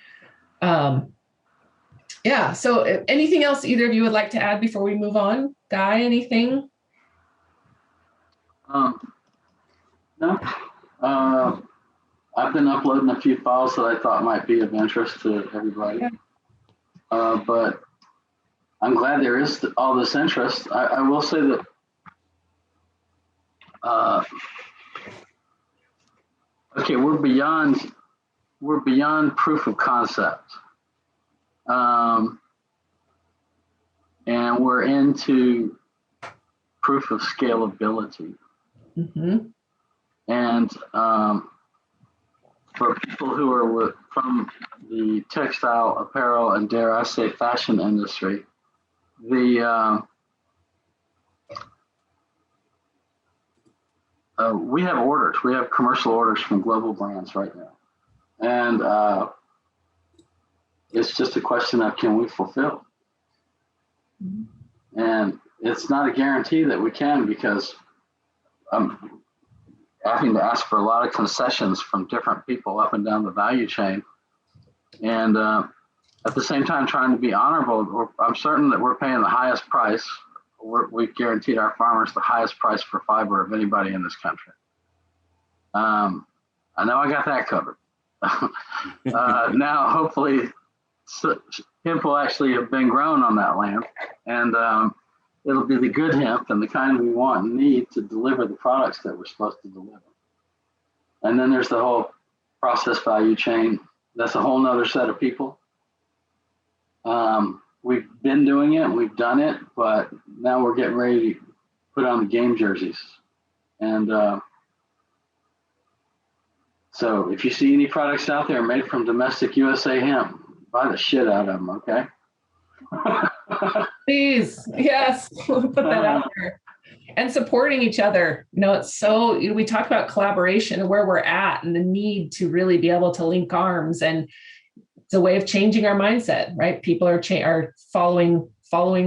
Yeah. So anything else either of you would like to add before we move on? Guy, anything? No. I've been uploading a few files that I thought might be of interest to everybody. Yeah. But I'm glad there is all this interest. I will say that okay, we're beyond proof of concept. and we're into proof of scalability. Mm-hmm. And for people who are from the textile, apparel, and dare I say fashion industry, we have orders. We have commercial orders from global brands right now. And it's just a question of, can we fulfill? And it's not a guarantee that we can, because I'm having to ask for a lot of concessions from different people up and down the value chain. And at the same time, trying to be honorable. I'm certain that we're paying the highest price. We've guaranteed our farmers the highest price for fiber of anybody in this country. I know I got that covered. Now, hopefully, hemp will actually have been grown on that land, and it'll be the good hemp and the kind we want and need to deliver the products that we're supposed to deliver. And then there's the whole process value chain. That's a whole nother set of people. We've been doing it, we've done it, but now we're getting ready to put on the game jerseys. And so if you see any products out there made from domestic USA hemp, buy the shit out of them, okay? Please, yes, put that out there. And supporting each other. It's so, we talk about collaboration and where we're at and the need to really be able to link arms, and it's a way of changing our mindset, right? People are following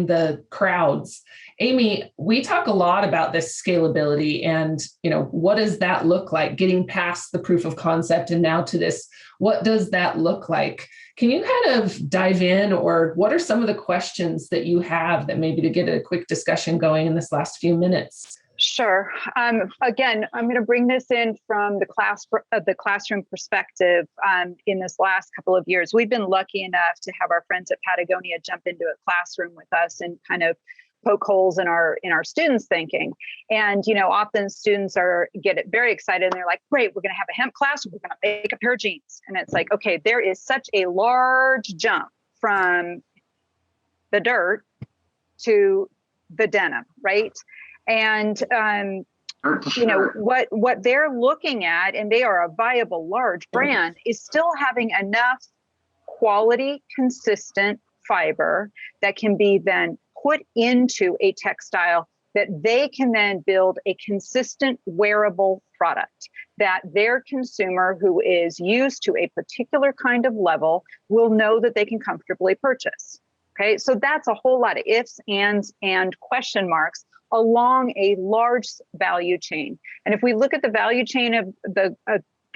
the crowds. Amy, we talk a lot about this scalability and, what does that look like, getting past the proof of concept and now to this, what does that look like? Can you kind of dive in, or what are some of the questions that you have that maybe to get a quick discussion going in this last few minutes? Sure. Again, I'm going to bring this in from the classroom perspective. In this last couple of years, we've been lucky enough to have our friends at Patagonia jump into a classroom with us and kind of poke holes in our students' thinking. And often students get very excited and they're like, "Great, we're going to have a hemp class. We're going to make a pair of jeans." And it's like, okay, there is such a large jump from the dirt to the denim, right? And what they're looking at, and they are a viable large brand, is still having enough quality, consistent fiber that can be then put into a textile that they can then build a consistent wearable product that their consumer who is used to a particular kind of level will know that they can comfortably purchase. Okay, so that's a whole lot of ifs, ands, and question marks along a large value chain. And if we look at the value chain of the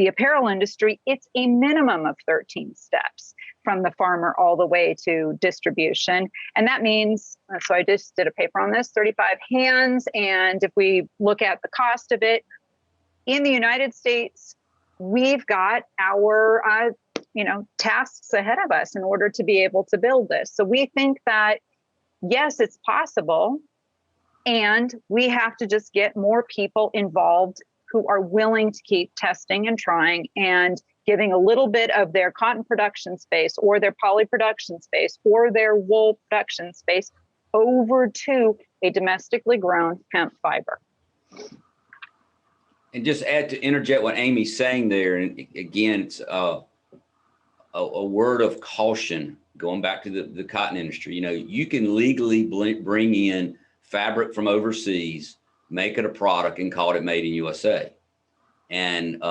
apparel industry, it's a minimum of 13 steps from the farmer all the way to distribution. And that means, so I just did a paper on this, 35 hands. And if we look at the cost of it, in the United States, we've got our tasks ahead of us in order to be able to build this. So we think that, yes, it's possible. And we have to just get more people involved who are willing to keep testing and trying and giving a little bit of their cotton production space or their poly production space or their wool production space over to a domestically grown hemp fiber. And just to interject what Amy's saying there, and again, it's a word of caution going back to the cotton industry. You can legally bring in fabric from overseas, make it a product, and call it made in USA. And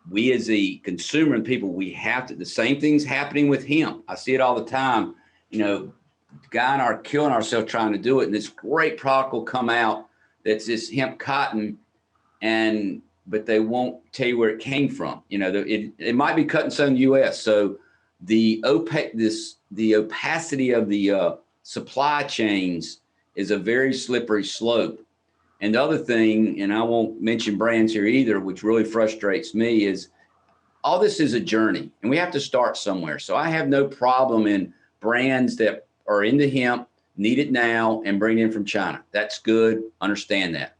we as the consumer and people, we have to, the same thing's happening with hemp. I see it all the time. Guy and I are killing ourselves trying to do it. And this great product will come out that's this hemp cotton, but they won't tell you where it came from. It might be cut in some US. So the opacity of the supply chains is a very slippery slope. And the other thing, and I won't mention brands here either, which really frustrates me, is all this is a journey and we have to start somewhere. So I have no problem in brands that are into hemp, need it now, and bring it in from China. That's good, understand that.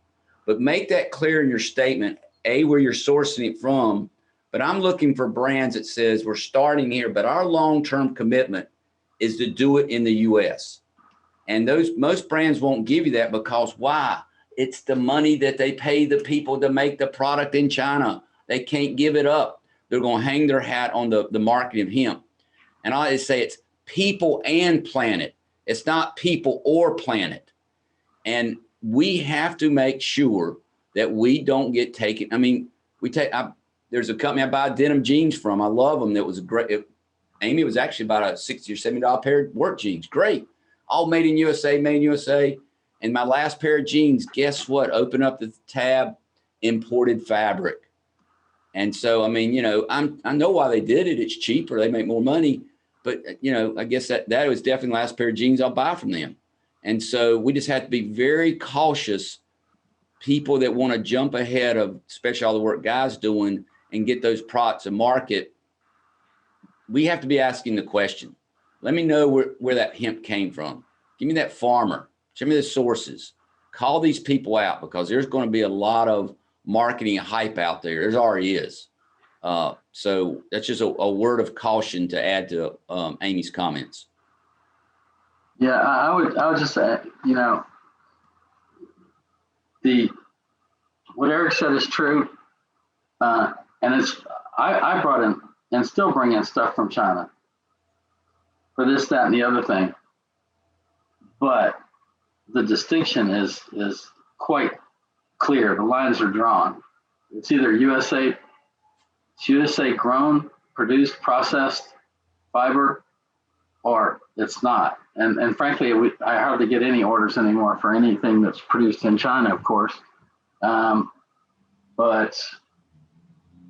But make that clear in your statement, where you're sourcing it from. But I'm looking for brands that says we're starting here, but our long-term commitment is to do it in the US. And most brands won't give you that because why? It's the money that they pay the people to make the product in China. They can't give it up. They're going to hang their hat on the marketing of hemp. And I always say it's people and planet. It's not people or planet. And we have to make sure that we don't get taken. I mean, there's a company I buy denim jeans from. I love them. That was a great, Amy, it was actually about a $60 or $70 pair of work jeans. Great. All made in USA, made in USA. And my last pair of jeans, guess what? Open up the tab, imported fabric. And so, I mean, I know why they did it. It's cheaper. They make more money. But, I guess that was definitely the last pair of jeans I'll buy from them. And so we just have to be very cautious. People that want to jump ahead of, especially all the work guys doing, and get those products to market, we have to be asking the question. Let me know where that hemp came from. Give me that farmer. Show me the sources. Call these people out because there's going to be a lot of marketing hype out there. There already is. So that's just a word of caution to add to Amy's comments. Yeah, I would just say, what Eric said is true, and I brought in and still bring in stuff from China for this, that, and the other thing, but the distinction is quite clear. The lines are drawn. It's either USA grown, produced, processed fiber, or it's not. And frankly, I hardly get any orders anymore for anything that's produced in China, of course. But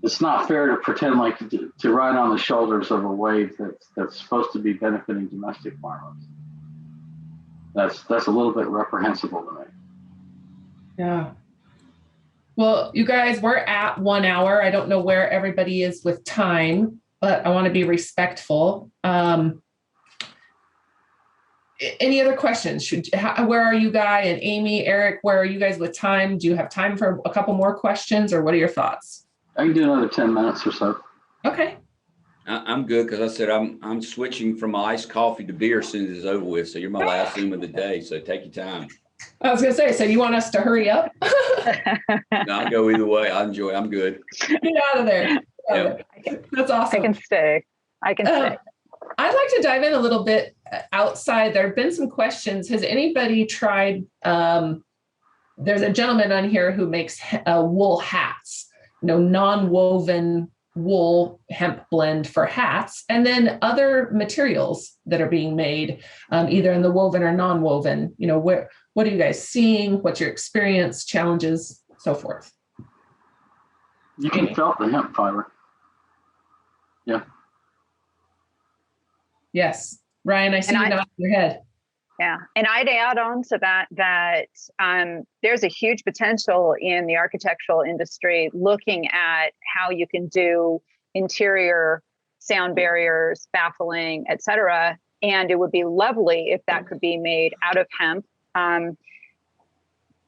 it's not fair to pretend like to ride on the shoulders of a wave that's supposed to be benefiting domestic farmers. That's a little bit reprehensible to me. Yeah. Well, you guys, we're at 1 hour. I don't know where everybody is with time, but I want to be respectful. Any other questions? Where are you, Guy and Amy, Eric? Where are you guys with time? Do you have time for a couple more questions, or what are your thoughts? I can do another 10 minutes or so. Okay. I'm good because I said I'm switching from iced coffee to beer as soon as it's over with. So you're my last Zoom of the day. So take your time. I was going to say, so you want us to hurry up? No, I'll go either way. I'm good. Get out of there. That's awesome. I can stay. Stay. I'd like to dive in a little bit outside. There have been some questions. Has anybody tried, there's a gentleman on here who makes wool hats, non-woven wool hemp blend for hats, and then other materials that are being made, either in the woven or non-woven. What are you guys seeing? What's your experience, challenges, so forth? You can felt the hemp fiber. Yeah. Yes. Ryan, I see you nodding your head. Yeah. And I'd add on to that there's a huge potential in the architectural industry looking at how you can do interior sound barriers, baffling, et cetera. And it would be lovely if that could be made out of hemp.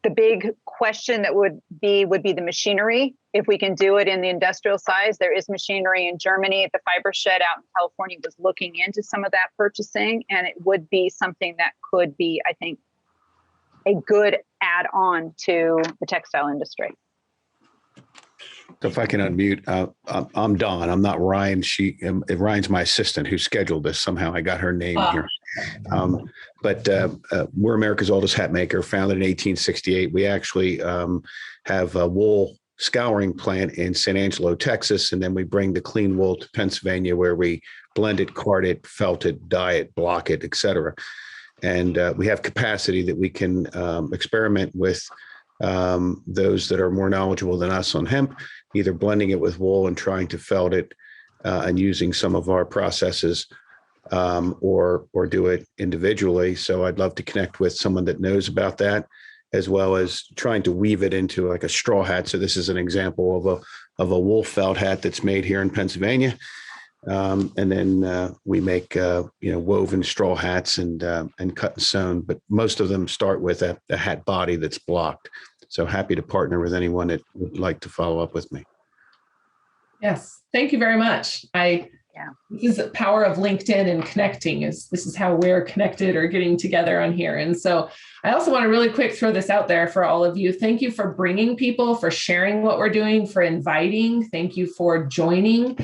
The big question that would be the machinery. If we can do it in the industrial size, there is machinery in Germany. The fiber shed out in California was looking into some of that purchasing, and it would be something that could be, I think, a good add-on to the textile industry. So if I can unmute, I'm Don. I'm not Ryan. Ryan's my assistant who scheduled this. Somehow I got her name here. But we're America's oldest hat maker, founded in 1868. We actually have a wool scouring plant in San Angelo, Texas, and then we bring the clean wool to Pennsylvania, where we blend it, card it, felt it, dye it, block it, et cetera. And we have capacity that we can experiment with those that are more knowledgeable than us on hemp, either blending it with wool and trying to felt it and using some of our processes, or do it individually. So I'd love to connect with someone that knows about that, as well as trying to weave it into like a straw hat. So this is an example of a wool felt hat that's made here in Pennsylvania. And then we make woven straw hats and cut and sewn, but most of them start with a hat body that's blocked. So happy to partner with anyone that would like to follow up with me. Yes, thank you very much. I Yeah. This is the power of LinkedIn and connecting. This is how we're connected or getting together on here. And so I also want to really quick throw this out there for all of you. Thank you for bringing people, for sharing what we're doing, for inviting. Thank you for joining.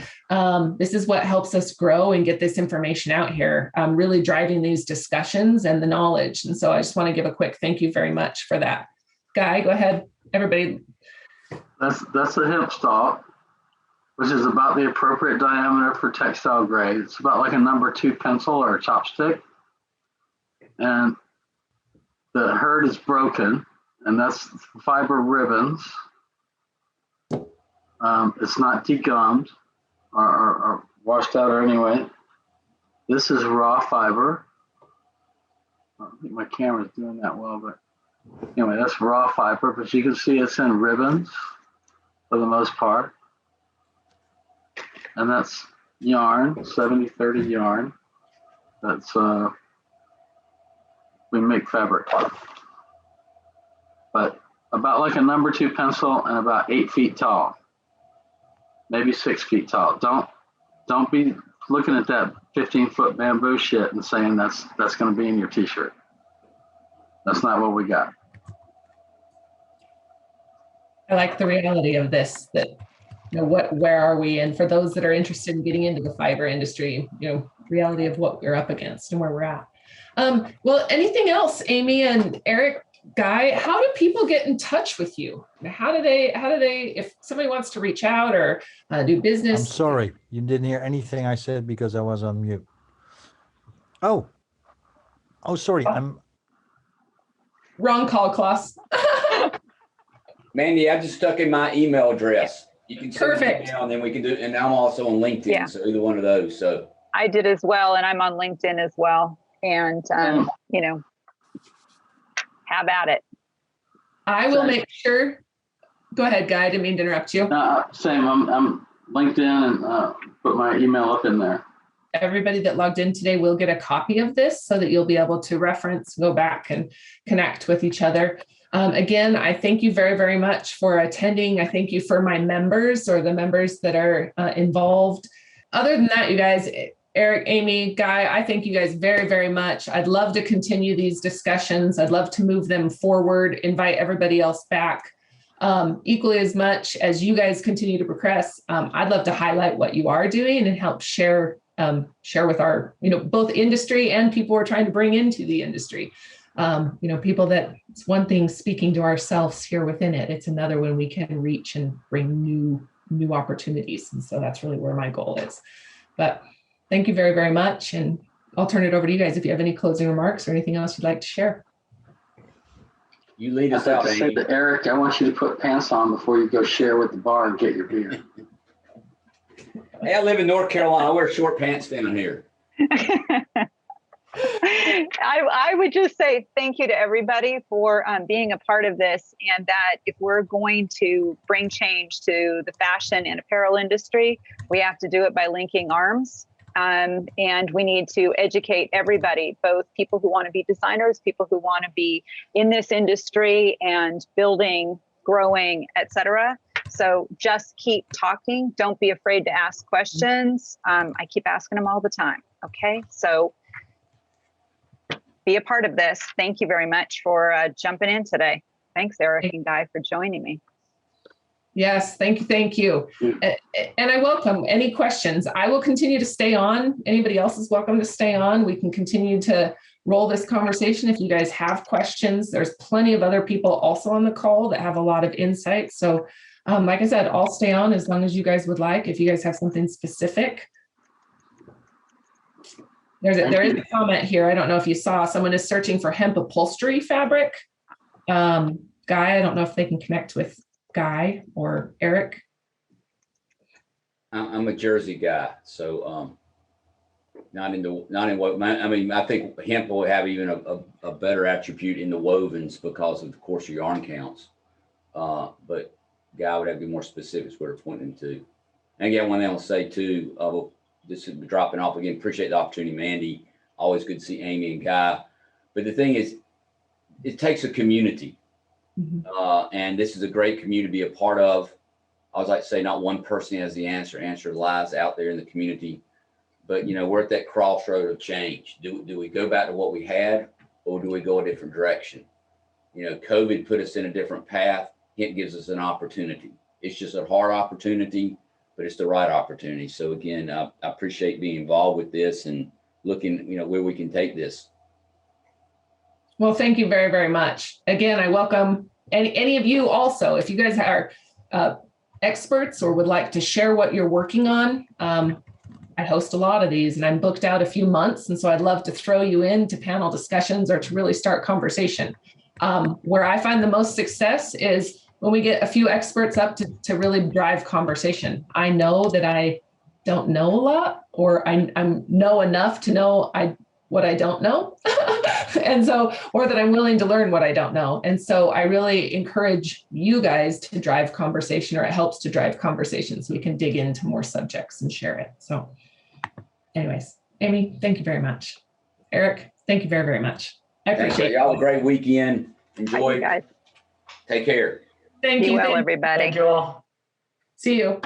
This is what helps us grow and get this information out here, really driving these discussions and the knowledge. And so I just want to give a quick thank you very much for that. Guy, go ahead. Everybody. That's a hemp stalk, which is about the appropriate diameter for textile grade. It's about like a number 2 pencil or a chopstick. And the herd is broken, and that's fiber ribbons. It's not degummed or washed out or anyway. This is raw fiber. I don't think my camera's doing that well, but anyway, that's raw fiber, but you can see it's in ribbons for the most part. And that's yarn, 70-30 yarn. That's, we make fabric. But about like a number 2 pencil and about 8 feet tall, maybe 6 feet tall. Don't be looking at that 15-foot bamboo shit and saying that's going to be in your t-shirt. That's not what we got. I like the reality of this, that, you know, where are we? And for those that are interested in getting into the fiber industry, you know, reality of what we're up against and where we're at. Well, anything else, Amy and Eric, Guy, how do people get in touch with you? How do they, if somebody wants to reach out or do business? I'm sorry, you didn't hear anything I said because I was on mute. Oh, sorry. I'm wrong call, Klaus. Mandy, I just stuck in my email address. You can send Perfect. me email, and then we can do, and I'm also on LinkedIn. Yeah. So either one of those. So I did as well, and I'm on LinkedIn as well. And you know, have at it. I will make sure. Go ahead, Guy. I didn't mean to interrupt you. Same. I'm LinkedIn and put my email up in there. Everybody that logged in today will get a copy of this so that you'll be able to reference, go back and connect with each other. Again, I thank you very, very much for attending. I thank you for my members or the members that are involved. Other than that, you guys, Eric, Amy, Guy, I thank you guys very, very much. I'd love to continue these discussions. I'd love to move them forward, invite everybody else back. Equally as much as you guys continue to progress, I'd love to highlight what you are doing and help share with our, you know, both industry and people we're trying to bring into the industry. You know, people that it's one thing speaking to ourselves here within it. It's another when we can reach and bring new opportunities. And so that's really where my goal is. But thank you very, very much. And I'll turn it over to you guys if you have any closing remarks or anything else you'd like to share. you lead us I have out, to say Amy. to Eric, I want you to put pants on before you go share with the bar and get your beer. Hey, I live in North Carolina. I wear short pants down here. I would just say thank you to everybody for being a part of this, and that if we're going to bring change to the fashion and apparel industry, we have to do it by linking arms. And we need to educate everybody, both people who want to be designers, people who want to be in this industry and building, growing, etc. So just keep talking. Don't be afraid to ask questions. I keep asking them all the time. Okay, so be a part of this. Thank you very much for jumping in today. Thanks, Eric and Guy, for joining me. Yes, thank you, thank you. And I welcome any questions. I will continue to stay on. Anybody else is welcome to stay on. We can continue to roll this conversation if you guys have questions. There's plenty of other people also on the call that have a lot of insight. So like I said, I'll stay on as long as you guys would like. If you guys have something specific. There is a comment here. I don't know if you saw, someone is searching for hemp upholstery fabric. Guy, I don't know if they can connect with Guy or Eric. I'm a Jersey guy, so not in what I mean. I think hemp will have even a better attribute in the wovens because of course your yarn counts. But Guy would have to be more specific where to point them to. And again, one thing I'll say too, this is dropping off again. Appreciate the opportunity, Mandy. Always good to see Amy and Guy. But the thing is, it takes a community. Mm-hmm. And this is a great community to be a part of. I always like to say not one person has the answer. Answer lies out there in the community. but we're at that crossroad of change. Do we go back to what we had, or do we go a different direction? COVID put us in a different path. It gives us an opportunity. It's just a hard opportunity, but it's the right opportunity. So again, I appreciate being involved with this and looking, where we can take this. Well, thank you very, very much. Again, I welcome any of you also, if you guys are experts or would like to share what you're working on. I host a lot of these and I'm booked out a few months. And so I'd love to throw you into panel discussions or to really start conversation. Where I find the most success is when we get a few experts up to really drive conversation. I know that I don't know a lot, or I know enough to know what I don't know. And so, or that I'm willing to learn what I don't know. And so I really encourage you guys to drive conversation, or it helps to drive conversation so we can dig into more subjects and share it. So anyways, Amy, thank you very much. Eric, thank you very, very much. I appreciate it. Y'all have a great weekend. Enjoy. Guys. Take care. Thank you. Be well, everybody. Thank you all. See you.